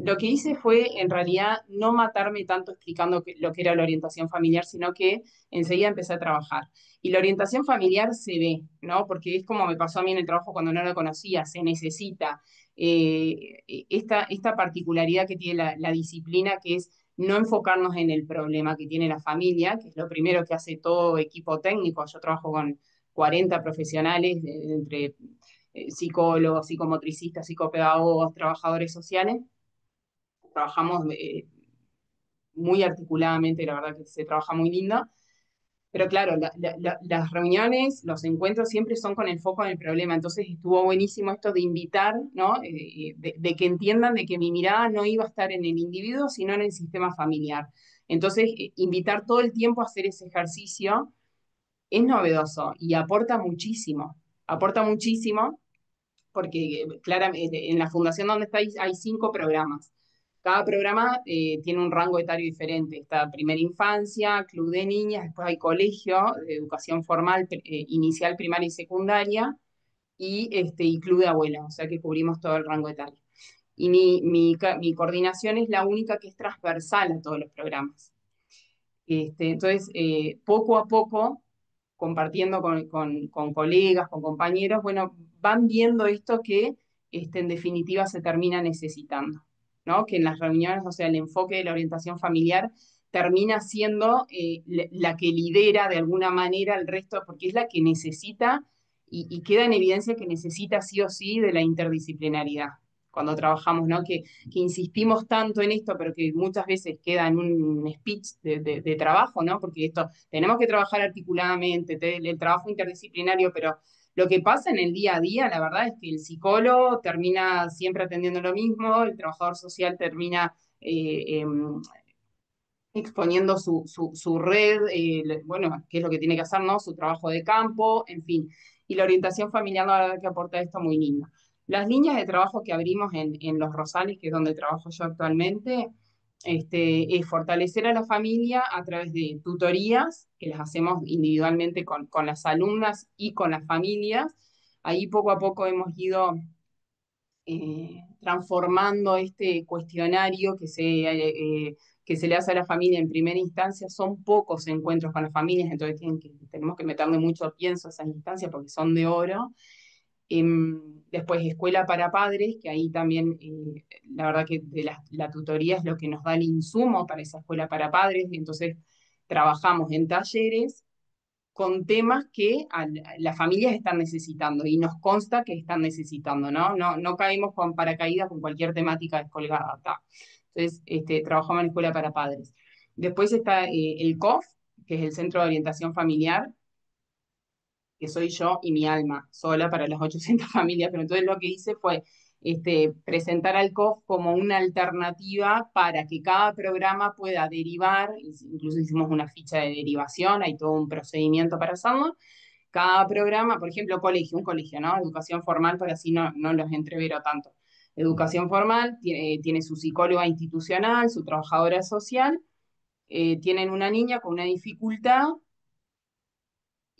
lo que hice fue en realidad no matarme tanto explicando lo que era la orientación familiar, sino que enseguida empecé a trabajar. Y la orientación familiar se ve, ¿no? Porque es como me pasó a mí en el trabajo cuando no lo conocía, se necesita esta particularidad que tiene la disciplina, que es no enfocarnos en el problema que tiene la familia, que es lo primero que hace todo equipo técnico. Yo trabajo con 40 profesionales, entre psicólogos, psicomotricistas, psicopedagogos, trabajadores sociales. Trabajamos muy articuladamente, la verdad que se trabaja muy lindo. Pero claro, las reuniones, los encuentros siempre son con el foco en el problema. Entonces estuvo buenísimo esto de invitar, ¿no? De que entiendan de que mi mirada no iba a estar en el individuo, sino en el sistema familiar. Entonces, invitar todo el tiempo a hacer ese ejercicio es novedoso y aporta muchísimo. Aporta muchísimo porque claramente en la fundación donde estáis hay 5 programas. Cada programa tiene un rango etario diferente. Está primera infancia, club de niñas, después hay colegio de educación formal, inicial, primaria y secundaria, y club de abuelas, o sea que cubrimos todo el rango etario. Y mi coordinación es la única que es transversal a todos los programas. Entonces, poco a poco, compartiendo con colegas, con compañeros, bueno, van viendo esto que en definitiva se termina necesitando, ¿no? Que en las reuniones, o sea, el enfoque de la orientación familiar termina siendo la que lidera de alguna manera el resto, porque es la que necesita y queda en evidencia que necesita sí o sí de la interdisciplinaridad cuando trabajamos, ¿no? Que insistimos tanto en esto, pero que muchas veces queda en un speech de trabajo, ¿no? Porque esto, tenemos que trabajar articuladamente, el trabajo interdisciplinario, pero lo que pasa en el día a día, la verdad es que el psicólogo termina siempre atendiendo lo mismo, el trabajador social termina exponiendo su red, bueno, qué es lo que tiene que hacer, ¿no? Su trabajo de campo, en fin. Y la orientación familiar, la verdad que aporta esto muy lindo. Las líneas de trabajo que abrimos en Los Rosales, que es donde trabajo yo actualmente, es fortalecer a la familia a través de tutorías que las hacemos individualmente con las alumnas y con las familias. Ahí poco a poco hemos ido transformando este cuestionario que se le hace a la familia en primera instancia. Son pocos encuentros con las familias, entonces tenemos que meterle mucho pienso a esas instancias porque son de oro. Después, escuela para padres, que ahí también, la verdad que la tutoría es lo que nos da el insumo para esa escuela para padres, y entonces trabajamos en talleres con temas que las familias están necesitando y nos consta que están necesitando, ¿no? No caemos con paracaídas con cualquier temática descolgada. Ta. Entonces, trabajamos en escuela para padres. Después está el COF, que es el Centro de Orientación Familiar, que soy yo y mi alma, sola para las 800 familias, pero entonces lo que hice fue presentar al COF como una alternativa para que cada programa pueda derivar, incluso hicimos una ficha de derivación, hay todo un procedimiento para hacerlo. Cada programa, por ejemplo, un colegio, ¿no? Educación formal, para así no los entrevero tanto. Educación formal tiene su psicóloga institucional, su trabajadora social, tienen una niña con una dificultad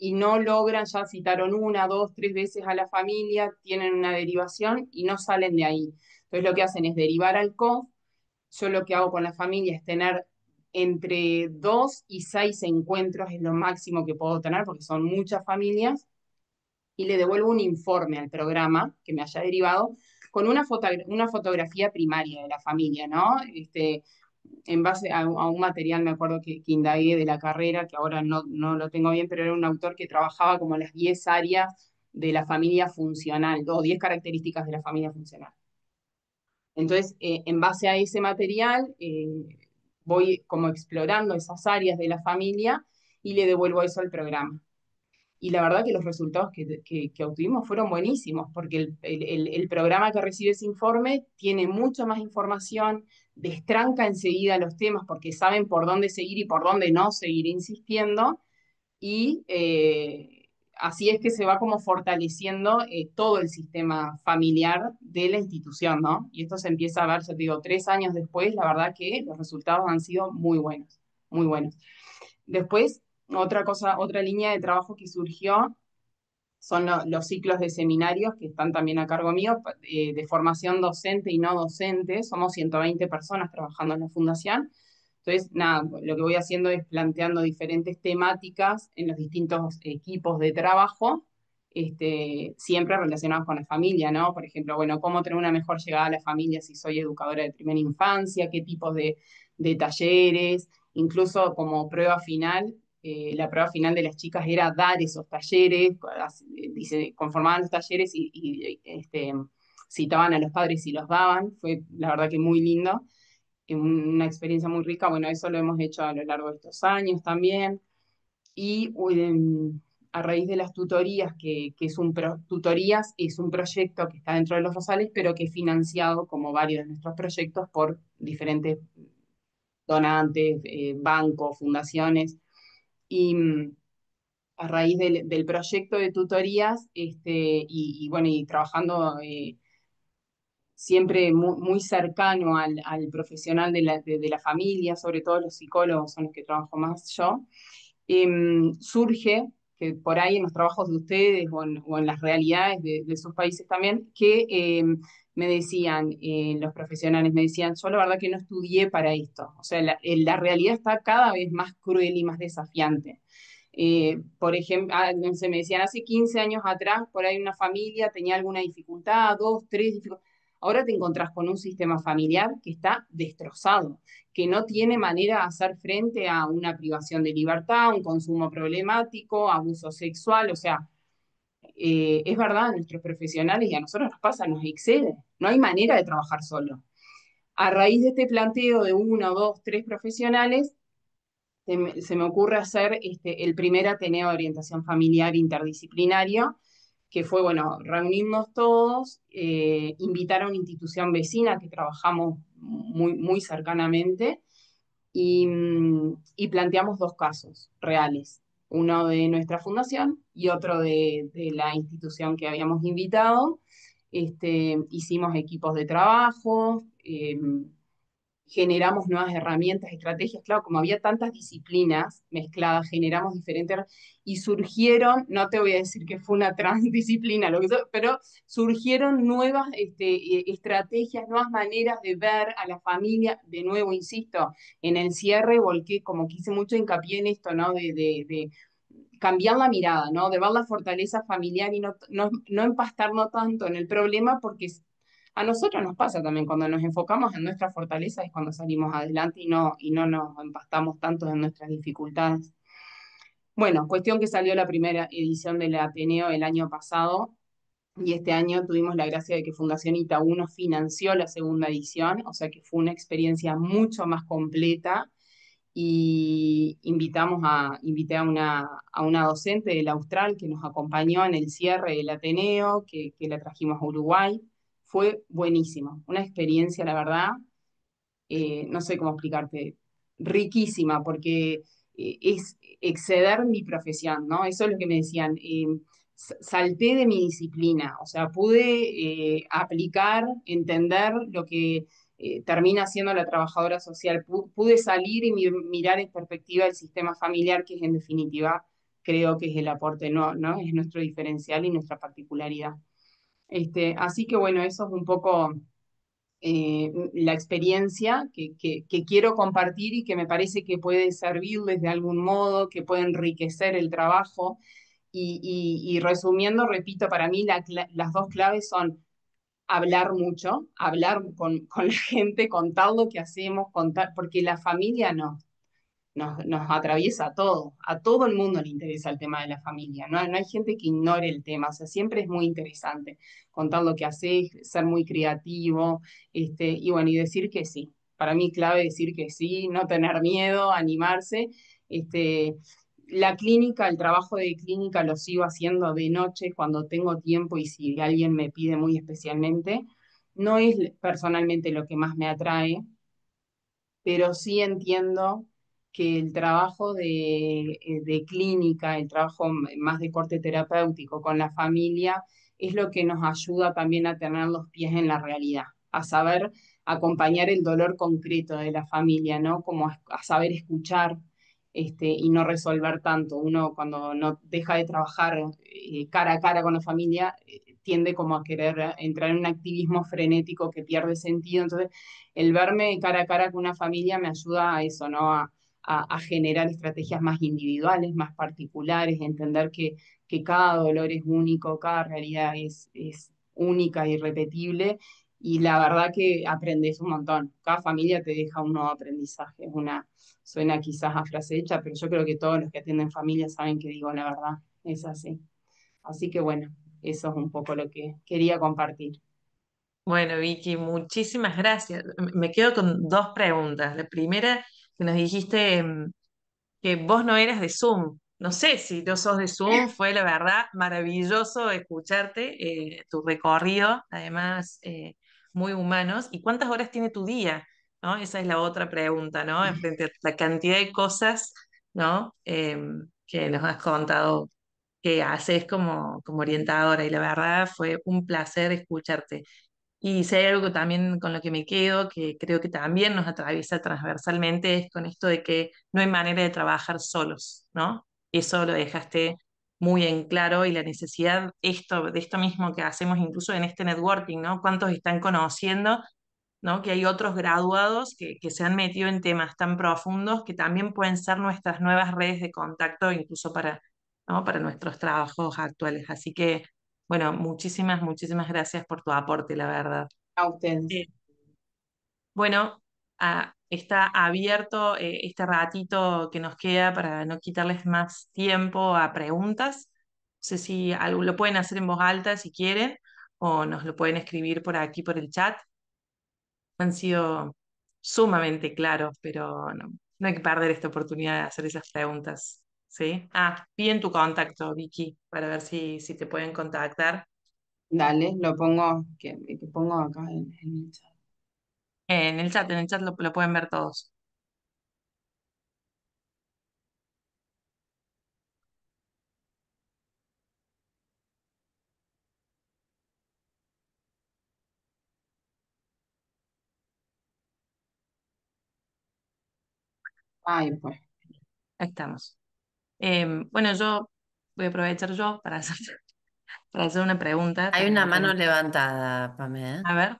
y no logran, ya citaron una, dos, tres veces a la familia, tienen una derivación y no salen de ahí. Entonces lo que hacen es derivar al COF. Yo lo que hago con la familia es tener entre 2 y 6 encuentros, es lo máximo que puedo tener, porque son muchas familias, y le devuelvo un informe al programa que me haya derivado con una fotografía primaria de la familia, ¿no? En base a un material, me acuerdo que indagué de la carrera, que ahora no lo tengo bien, pero era un autor que trabajaba como las 10 áreas de la familia funcional, o 10 características de la familia funcional. Entonces, en base a ese material, voy como explorando esas áreas de la familia y le devuelvo eso al programa. Y la verdad que los resultados que obtuvimos fueron buenísimos, porque el programa que recibe ese informe tiene mucha más información, destranca enseguida los temas porque saben por dónde seguir y por dónde no seguir insistiendo, y así es que se va como fortaleciendo todo el sistema familiar de la institución, ¿no? Y esto se empieza a ver, ya te digo, 3 años después, la verdad que los resultados han sido muy buenos, muy buenos. Después, otra línea de trabajo que surgió son los ciclos de seminarios que están también a cargo mío, de formación docente y no docente. Somos 120 personas trabajando en la fundación. Entonces, nada, lo que voy haciendo es planteando diferentes temáticas en los distintos equipos de trabajo, siempre relacionados con la familia, ¿no? Por ejemplo, bueno, cómo tener una mejor llegada a la familia si soy educadora de primera infancia, qué tipos de talleres, incluso como prueba final. La prueba final de las chicas era dar esos talleres, conformaban los talleres y citaban a los padres y los daban. Fue la verdad que muy lindo, una experiencia muy rica. Bueno, eso lo hemos hecho a lo largo de estos años también. Y a raíz de las tutorías, que tutorías es un proyecto que está dentro de los Rosales, pero que es financiado, como varios de nuestros proyectos, por diferentes donantes, bancos, fundaciones. Y a raíz del proyecto de tutorías, bueno, y trabajando siempre muy cercano al profesional de la familia, sobre todo los psicólogos son los que trabajo más yo, surge que por ahí en los trabajos de ustedes o en las realidades de sus países también, que me decían, los profesionales me decían, yo la verdad que no estudié para esto. O sea, la realidad está cada vez más cruel y más desafiante. Por ejemplo, no sé, me decían, hace 15 años atrás, por ahí una familia tenía alguna dificultad, dos, tres dificultades. Ahora te encontrás con un sistema familiar que está destrozado, que no tiene manera de hacer frente a una privación de libertad, un consumo problemático, abuso sexual. O sea, es verdad, nuestros profesionales, y a nosotros nos pasa, nos excede. No hay manera de trabajar solo. A raíz de este planteo de uno, dos, tres profesionales, se me ocurre hacer el primer Ateneo de Orientación Familiar Interdisciplinario, que fue, bueno, reunirnos todos, invitar a una institución vecina que trabajamos muy cercanamente, y planteamos dos casos reales, uno de nuestra fundación y otro de la institución que habíamos invitado. Hicimos equipos de trabajo, generamos nuevas herramientas, estrategias, claro, como había tantas disciplinas mezcladas, generamos diferentes, y surgieron, no te voy a decir que fue una transdisciplina, pero surgieron nuevas estrategias, nuevas maneras de ver a la familia, de nuevo, insisto, en el cierre volqué, como que hice mucho hincapié en esto, ¿no? De cambiar la mirada, ¿no? De ver la fortaleza familiar y no empastarnos tanto en el problema, porque a nosotros nos pasa también, cuando nos enfocamos en nuestra fortaleza es cuando salimos adelante y no nos empastamos tanto en nuestras dificultades. Bueno, cuestión que salió la primera edición del Ateneo el año pasado, y este año tuvimos la gracia de que Fundación Itaú nos financió la segunda edición, o sea que fue una experiencia mucho más completa, y invité a una docente del Austral que nos acompañó en el cierre del Ateneo, que la trajimos a Uruguay. Fue buenísimo, una experiencia, la verdad, no sé cómo explicarte, riquísima, porque es exceder mi profesión, ¿no? Eso es lo que me decían. Salté de mi disciplina, o sea, pude aplicar, entender lo que termina siendo la trabajadora social. Pude salir y mirar en perspectiva el sistema familiar, que es en definitiva, creo que es el aporte, ¿no? Es nuestro diferencial y nuestra particularidad. Así que bueno, eso es un poco la experiencia que quiero compartir y que me parece que puede servirles de algún modo, que puede enriquecer el trabajo. Y resumiendo, repito, para mí las dos claves son hablar mucho, hablar con la gente, contar lo que hacemos, contar, porque la familia nos atraviesa a todo el mundo le interesa el tema de la familia, no hay gente que ignore el tema, o sea, siempre es muy interesante contar lo que haces, ser muy creativo, y bueno, y decir que sí. Para mí clave decir que sí, no tener miedo, animarse. Este, la clínica, el trabajo de clínica lo sigo haciendo de noche cuando tengo tiempo y si alguien me pide muy especialmente. No es personalmente lo que más me atrae, pero sí entiendo que el trabajo de clínica, el trabajo más de corte terapéutico con la familia, es lo que nos ayuda también a tener los pies en la realidad, a saber acompañar el dolor concreto de la familia, ¿no? Como a saber escuchar, y no resolver tanto. Uno cuando no deja de trabajar cara a cara con la familia, tiende como a querer entrar en un activismo frenético que pierde sentido. Entonces, el verme cara a cara con una familia me ayuda a eso, ¿no? A generar estrategias más individuales, más particulares, entender que cada dolor es único, cada realidad es única y irrepetible. Y la verdad que aprendes un montón. Cada familia te deja un nuevo aprendizaje. Suena quizás a frase hecha, pero yo creo que todos los que atienden familias saben que digo la verdad. Es así. Así que bueno, eso es un poco lo que quería compartir. Bueno, Vicky, muchísimas gracias. Me quedo con dos preguntas. La primera, que nos dijiste que vos no eras de Zoom. No sé si no sos de Zoom, fue la verdad maravilloso escucharte, tu recorrido, además muy humanos. ¿Y cuántas horas tiene tu día? ¿No? Esa es la otra pregunta, ¿no? Frente a la cantidad de cosas, ¿no? Que nos has contado que haces como orientadora, y la verdad fue un placer escucharte. Y si hay algo también con lo que me quedo, que creo que también nos atraviesa transversalmente, es con esto de que no hay manera de trabajar solos, ¿no? Eso lo dejaste muy en claro, y la necesidad de esto mismo que hacemos incluso en este networking, ¿no? ¿Cuántos están conociendo, ¿no? Que hay otros graduados que se han metido en temas tan profundos que también pueden ser nuestras nuevas redes de contacto, incluso para, ¿no? Para nuestros trabajos actuales. Así que, bueno, muchísimas, muchísimas gracias por tu aporte, la verdad. A ustedes. Eh, bueno, está abierto este ratito que nos queda para no quitarles más tiempo a preguntas. No sé si algo lo pueden hacer en voz alta si quieren, o nos lo pueden escribir por aquí por el chat. Han sido sumamente claros, pero no hay que perder esta oportunidad de hacer esas preguntas. ¿Sí? Piden tu contacto, Vicky, para ver si te pueden contactar. Dale, lo pongo, que pongo acá en el chat. En el chat lo pueden ver todos. Ay, pues. Ahí estamos. Bueno, yo voy a aprovechar yo para hacer, para hacer una pregunta. Hay una mano levantada, Pamela. A ver,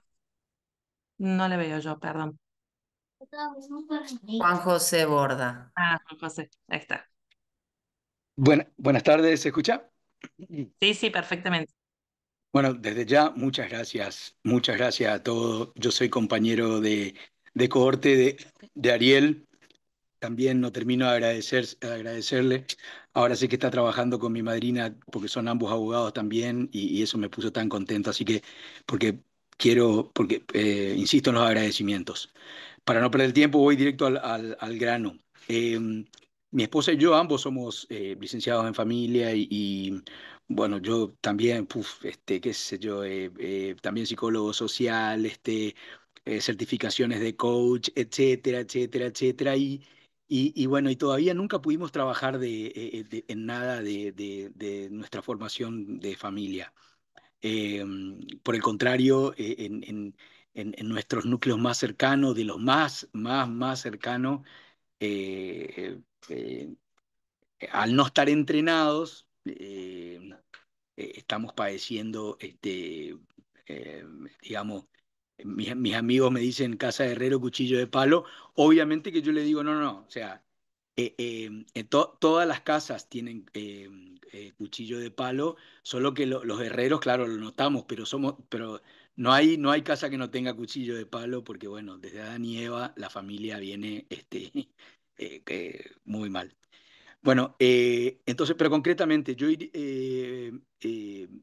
no le veo yo, perdón. Juan José Borda. Ah, Juan José, ahí está. Buenas tardes, ¿se escucha? Sí, sí, perfectamente. Bueno, desde ya, muchas gracias a todos. Yo soy compañero de cohorte de Ariel. También no termino de agradecerle. Ahora sé que está trabajando con mi madrina porque son ambos abogados también y eso me puso tan contento. Así que, insisto en los agradecimientos. Para no perder tiempo, voy directo al grano. Eh, Mi esposa y yo ambos somos licenciados en familia bueno, yo también, qué sé yo, también psicólogo social, certificaciones de coach, etcétera, etcétera, etcétera. Y bueno, y todavía nunca pudimos trabajar en nada de nuestra formación de familia. Eh, por el contrario, en nuestros núcleos más cercanos, de los más cercanos, eh, eh, al no estar entrenados, estamos padeciendo, eh, digamos, mis amigos me dicen casa de herrero, cuchillo de palo. Obviamente que yo le digo, no, no, no, o sea, todas las casas tienen cuchillo de palo, solo que los herreros, claro, lo notamos, pero no hay casa que no tenga cuchillo de palo, porque bueno, desde Adán y Eva la familia viene muy mal. Bueno, entonces, pero concretamente,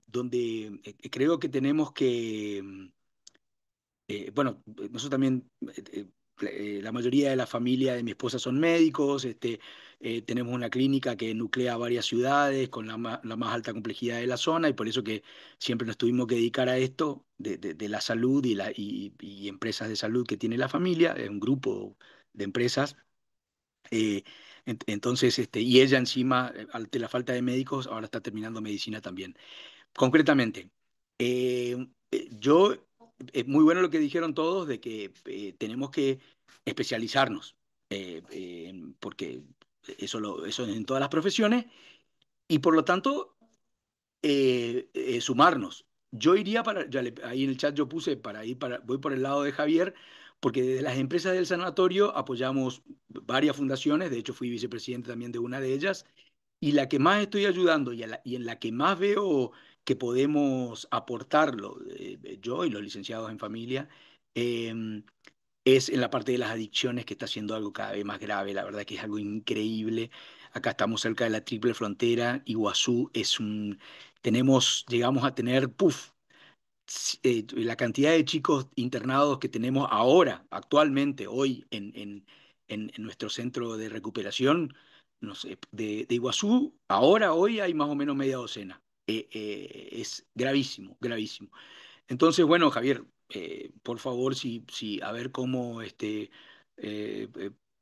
donde creo que tenemos que, bueno, nosotros también, la mayoría de la familia de mi esposa son médicos, tenemos una clínica que nuclea varias ciudades con la más alta complejidad de la zona y por eso que siempre nos tuvimos que dedicar a esto de la salud y empresas de salud que tiene la familia, es un grupo de empresas. eh, entonces, y ella encima, ante la falta de médicos, ahora está terminando medicina también. Concretamente, es muy bueno lo que dijeron todos de que tenemos que especializarnos, porque eso es en todas las profesiones, y por lo tanto sumarnos. Yo iría ahí en el chat yo puse voy por el lado de Javier, porque desde las empresas del sanatorio apoyamos varias fundaciones, de hecho fui vicepresidente también de una de ellas, y la que más estoy ayudando y en la que más veo que podemos aportarlo, yo y los licenciados en familia, eh, es en la parte de las adicciones, que está siendo algo cada vez más grave. La verdad que es algo increíble. Acá estamos cerca de la triple frontera. Iguazú llegamos a tener, la cantidad de chicos internados que tenemos ahora, actualmente, hoy, en nuestro centro de recuperación, no sé, de Iguazú, ahora, hoy hay más o menos media docena. Es gravísimo, gravísimo. Entonces, bueno, Javier, por favor, a ver cómo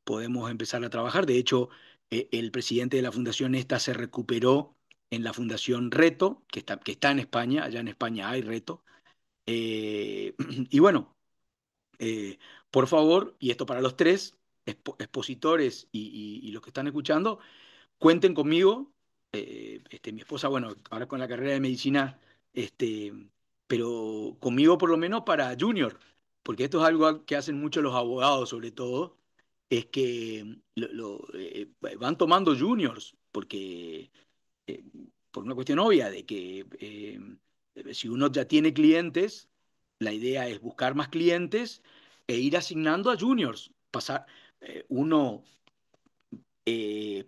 podemos empezar a trabajar. De hecho, el presidente de la fundación esta se recuperó en la Fundación Reto, que está en España, allá en España hay Reto. Y bueno, eh, por favor, y esto para los tres, expositores y los que están escuchando, cuenten conmigo. Mi esposa, bueno, ahora con la carrera de medicina, este, pero conmigo por lo menos para junior, porque esto es algo que hacen mucho los abogados, sobre todo, es que van tomando juniors, porque eh, por una cuestión obvia de que si uno ya tiene clientes, la idea es buscar más clientes e ir asignando a juniors, uno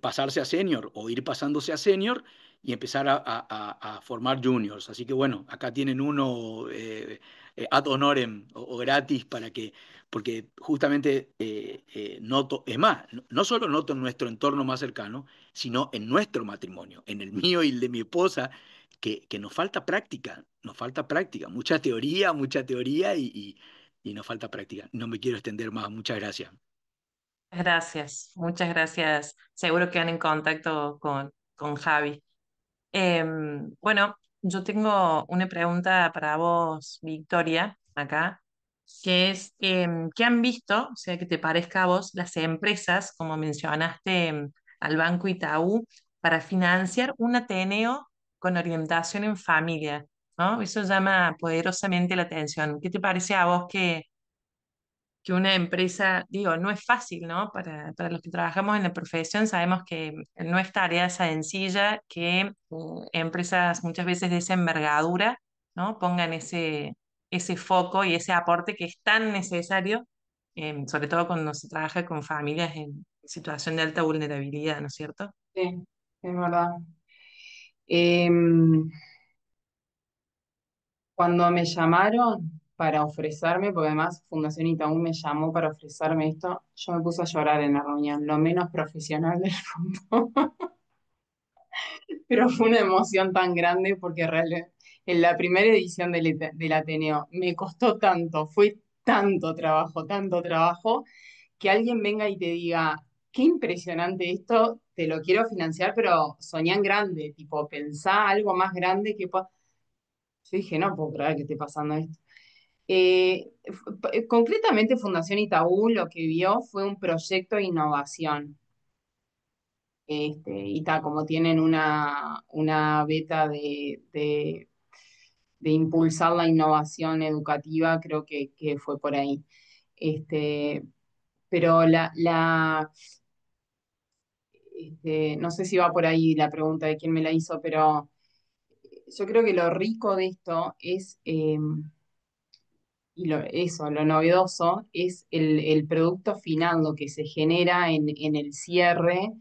pasarse a senior o ir pasándose a senior y empezar a formar juniors. Así que bueno, acá tienen uno ad honorem o gratis porque justamente noto, es más, no solo noto en nuestro entorno más cercano, sino en nuestro matrimonio, en el mío y el de mi esposa, que nos falta práctica, mucha teoría y nos falta práctica. No me quiero extender más, muchas gracias. Gracias, muchas gracias. Seguro que van en contacto con Javi. Bueno, yo tengo una pregunta para vos, Victoria, acá. que es ¿qué han visto, o sea, que te parezca a vos, las empresas, como mencionaste, al Banco Itaú, para financiar un Ateneo con orientación en familia, ¿no? Eso llama poderosamente la atención. ¿Qué te parece a vos que una empresa, digo, no es fácil, ¿no? Para los que trabajamos en la profesión sabemos que no es tarea sencilla que empresas muchas veces de esa envergadura, ¿no? Pongan ese foco y ese aporte que es tan necesario, sobre todo cuando se trabaja con familias en situación de alta vulnerabilidad, ¿no es cierto? Sí, es verdad. Em, Cuando me llamaron para ofrecerme, porque además Fundación Itaú me llamó para ofrecerme esto, yo me puse a llorar en la reunión, lo menos profesional del mundo, pero fue una emoción tan grande porque realmente en la primera edición del Ateneo me costó tanto, fue tanto trabajo, que alguien venga y te diga, qué impresionante esto, te lo quiero financiar, pero soñá en grande, tipo, pensá algo más grande que... Yo dije, no puedo creer que esté pasando esto. Concretamente, Fundación Itaú lo que vio fue un proyecto de innovación. Y tal, como tienen una beta de impulsar la innovación educativa, creo que fue por ahí. Este, pero no sé si va por ahí la pregunta de quién me la hizo, pero yo creo que lo rico de esto es y lo novedoso es el producto final, lo que se genera en el cierre,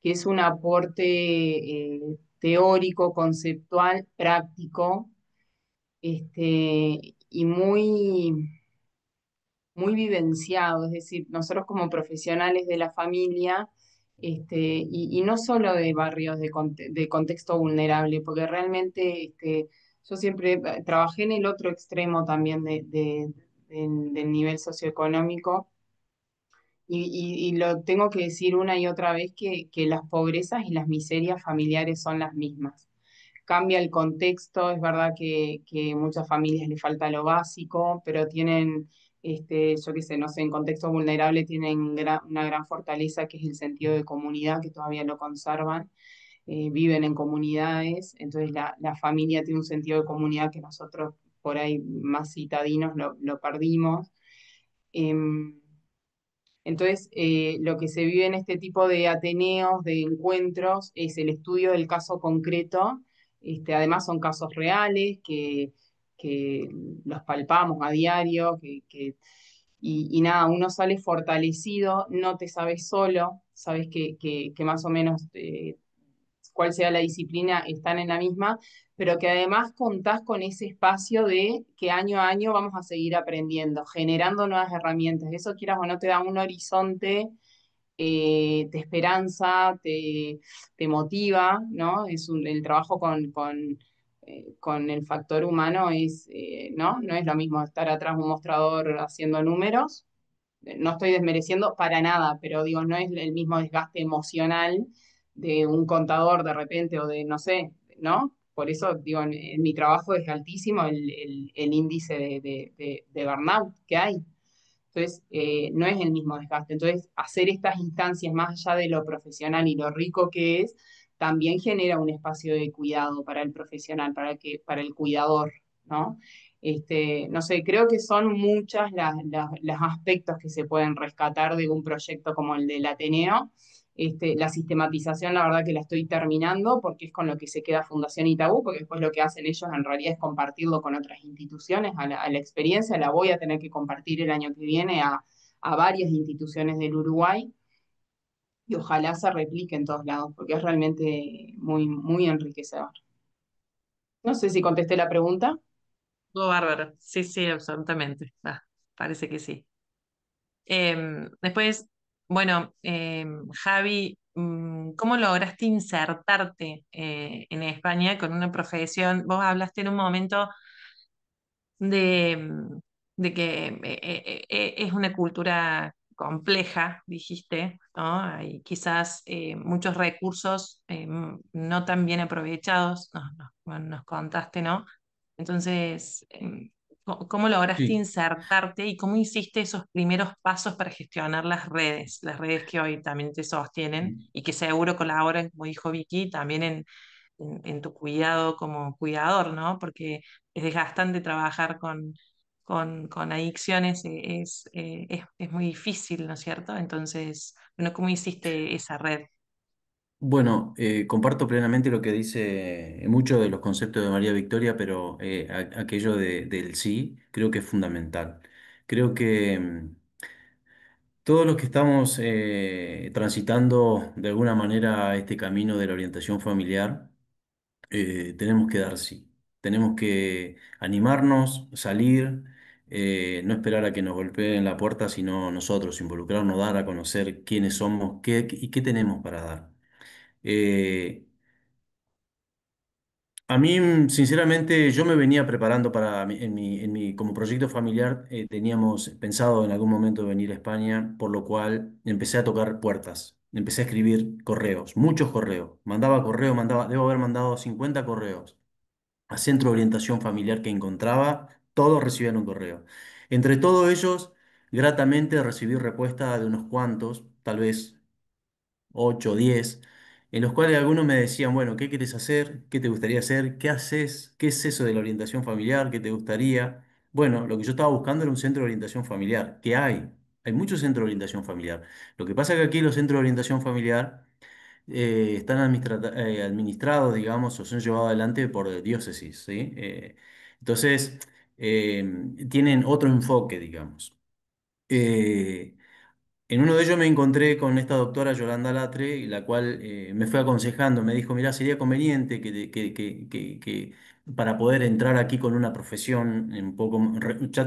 que es un aporte teórico, conceptual, práctico, y muy vivenciado, es decir, nosotros como profesionales de la familia, y no solo de barrios de contexto vulnerable, porque realmente yo siempre trabajé en el otro extremo también del nivel socioeconómico, y lo tengo que decir una y otra vez que las pobrezas y las miserias familiares son las mismas. Cambia el contexto, es verdad que muchas familias les falta lo básico, pero tienen, yo qué sé, no sé, en contexto vulnerable tienen una gran fortaleza que es el sentido de comunidad, que todavía lo conservan, viven en comunidades, entonces la familia tiene un sentido de comunidad que nosotros por ahí más citadinos lo perdimos. Em, entonces, lo que se vive en este tipo de ateneos, de encuentros, es el estudio del caso concreto. Además, son casos reales que los palpamos a diario, y nada, uno sale fortalecido, no te sabes solo, sabes que más o menos cuál sea la disciplina, están en la misma, pero que además contás con ese espacio de que año a año vamos a seguir aprendiendo, generando nuevas herramientas. Eso, quieras o no, te da un horizonte, te esperanza, te motiva, ¿no? El trabajo con el factor humano ¿no? No es lo mismo estar atrás de un mostrador haciendo números. No estoy desmereciendo para nada, pero digo, no es el mismo desgaste emocional de un contador de repente o de, no sé, ¿no? Por eso, digo, en mi trabajo es altísimo el índice de burnout que hay. Entonces, no es el mismo desgaste. Entonces, hacer estas instancias más allá de lo profesional y lo rico que es, también genera un espacio de cuidado para el profesional, para el cuidador, ¿no? No sé, creo que son muchas los aspectos que se pueden rescatar de un proyecto como el del Ateneo. La sistematización, la verdad que la estoy terminando porque es con lo que se queda Fundación Itaú, porque después lo que hacen ellos en realidad es compartirlo con otras instituciones, a la experiencia la voy a tener que compartir el año que viene a varias instituciones del Uruguay, y ojalá se replique en todos lados, porque es realmente muy enriquecedor. No sé si contesté la pregunta. Todo bárbaro. Sí, sí, absolutamente. Ah, parece que sí. Después, bueno, Javi, ¿cómo lograste insertarte en España con una profesión? Vos hablaste en un momento de que es una cultura compleja, dijiste, ¿no? Hay quizás muchos recursos no tan bien aprovechados, nos contaste, ¿no? Entonces, cómo lograste Sí. insertarte y cómo hiciste esos primeros pasos para gestionar las redes que hoy también te sostienen y que seguro colaboran, como dijo Vicky, también en tu cuidado como cuidador, ¿no? Porque es desgastante trabajar con adicciones, es muy difícil, ¿no es cierto? Entonces, bueno, ¿cómo hiciste esa red? Bueno, comparto plenamente lo que dice mucho de los conceptos de María Victoria, pero aquello del sí creo que es fundamental. Creo que todos los que estamos transitando de alguna manera este camino de la orientación familiar, tenemos que dar sí. Tenemos que animarnos, salir, no esperar a que nos golpeen la puerta, sino nosotros involucrarnos, dar a conocer quiénes somos, qué y qué tenemos para dar. Eh, A mí, sinceramente, yo me venía preparando para, como proyecto familiar, teníamos pensado en algún momento venir a España, por lo cual empecé a tocar puertas, empecé a escribir correos, muchos correos, debo haber mandado 50 correos a centro de orientación familiar que encontraba, todos recibían un correo. Entre todos ellos, gratamente recibí respuesta de unos cuantos, tal vez 8 o 10, en los cuales algunos me decían, bueno, ¿qué quieres hacer? ¿Qué te gustaría hacer? ¿Qué haces? ¿Qué es eso de la orientación familiar? ¿Qué te gustaría? Bueno, lo que yo estaba buscando era un centro de orientación familiar. ¿Qué hay? Hay muchos centros de orientación familiar. Lo que pasa es que aquí los centros de orientación familiar están administrados, digamos, o son llevados adelante por diócesis, ¿sí? Entonces, tienen otro enfoque, digamos. Eh, en uno de ellos me encontré con esta doctora Yolanda Latre, la cual me fue aconsejando, me dijo, mira, sería conveniente que para poder entrar aquí con una profesión un poco...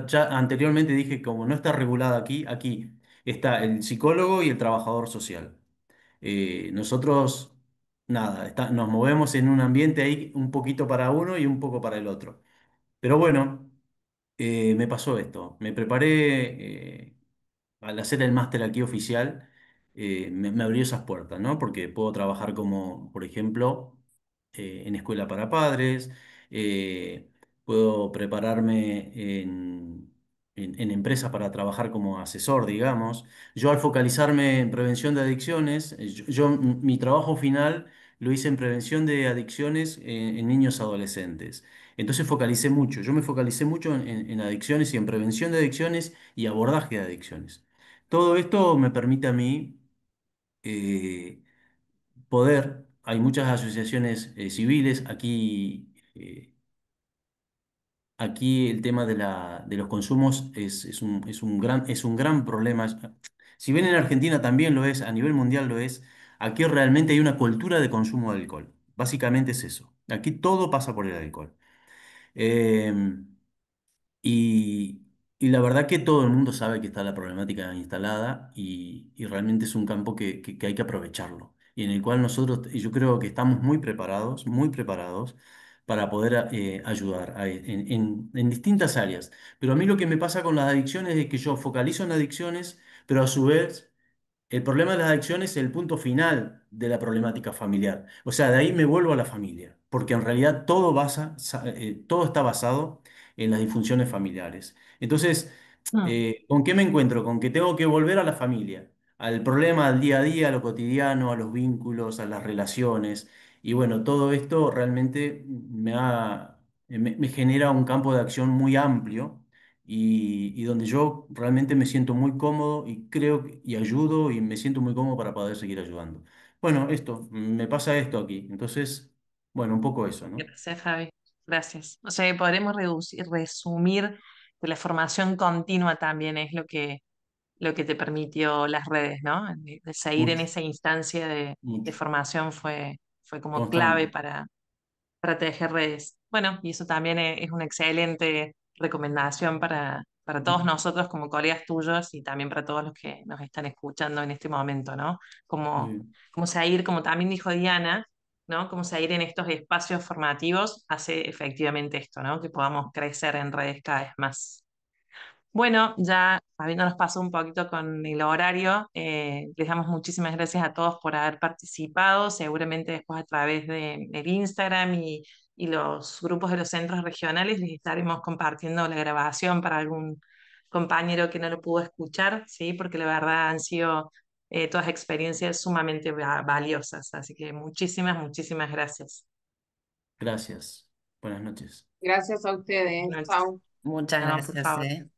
ya anteriormente dije, como no está regulada aquí, aquí está el psicólogo y el trabajador social. Nosotros, nada, nos movemos en un ambiente ahí un poquito para uno y un poco para el otro. Pero bueno, me pasó esto. Me preparé. Al hacer el máster aquí oficial, me abrió esas puertas, ¿no? Porque puedo trabajar como, por ejemplo, en escuela para padres, eh, puedo prepararme en empresas para trabajar como asesor, digamos. Yo al focalizarme en prevención de adicciones, mi trabajo final lo hice en prevención de adicciones en niños adolescentes. Entonces yo me focalicé mucho en adicciones y en prevención de adicciones y abordaje de adicciones. Todo esto me permite a mí eh, hay muchas asociaciones civiles, aquí el tema de los consumos es un gran problema. Si bien en Argentina también lo es, a nivel mundial lo es, aquí realmente hay una cultura de consumo de alcohol. Básicamente es eso. Aquí todo pasa por el alcohol. Em, Y, y la verdad que todo el mundo sabe que está la problemática instalada y realmente es un campo que hay que aprovecharlo y en el cual y yo creo que estamos muy preparados para poder ayudar en distintas áreas. Pero a mí lo que me pasa con las adicciones es que yo focalizo en adicciones, pero a su vez el problema de las adicciones es el punto final de la problemática familiar. O sea, de ahí me vuelvo a la familia, porque en realidad todo está basado en las disfunciones familiares. Entonces, Mm. ¿con qué me encuentro? Con que tengo que volver a la familia, al problema, al día a día, a lo cotidiano, a los vínculos, a las relaciones. Y bueno, todo esto realmente me genera un campo de acción muy amplio y donde yo realmente me siento muy cómodo y y ayudo y me siento muy cómodo para poder seguir ayudando. Bueno, me pasa esto aquí. Entonces, bueno, un poco eso, ¿no? Gracias, Javi. Gracias. O sea, podremos resumir que la formación continua también es lo que te permitió las redes, ¿no? De seguir en Mucho, esa instancia de mucho, formación fue como clave constante. para tejer redes. Bueno, y eso también es una excelente recomendación para todos nosotros como colegas tuyos y también para todos los que nos están escuchando en este momento, ¿no? Como, Sí. como seguir, como también dijo Diana, ¿no? Como seguir en estos espacios formativos hace efectivamente esto, ¿no? Que podamos crecer en redes cada vez más. Bueno, ya habiéndonos pasado un poquito con el horario, les damos muchísimas gracias a todos por haber participado. Seguramente después a través del Instagram y los grupos de los centros regionales les estaremos compartiendo la grabación para algún compañero que no lo pudo escuchar, ¿sí? Porque la verdad han sido todas experiencias sumamente valiosas. Así que muchísimas, muchísimas gracias. Gracias. Buenas noches. Gracias a ustedes. Buenas noches. Chao. Muchas No, por gracias, favor. ¿eh?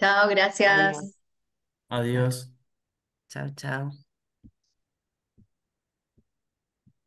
Chao, gracias. Adiós. Adiós. Chao, chao.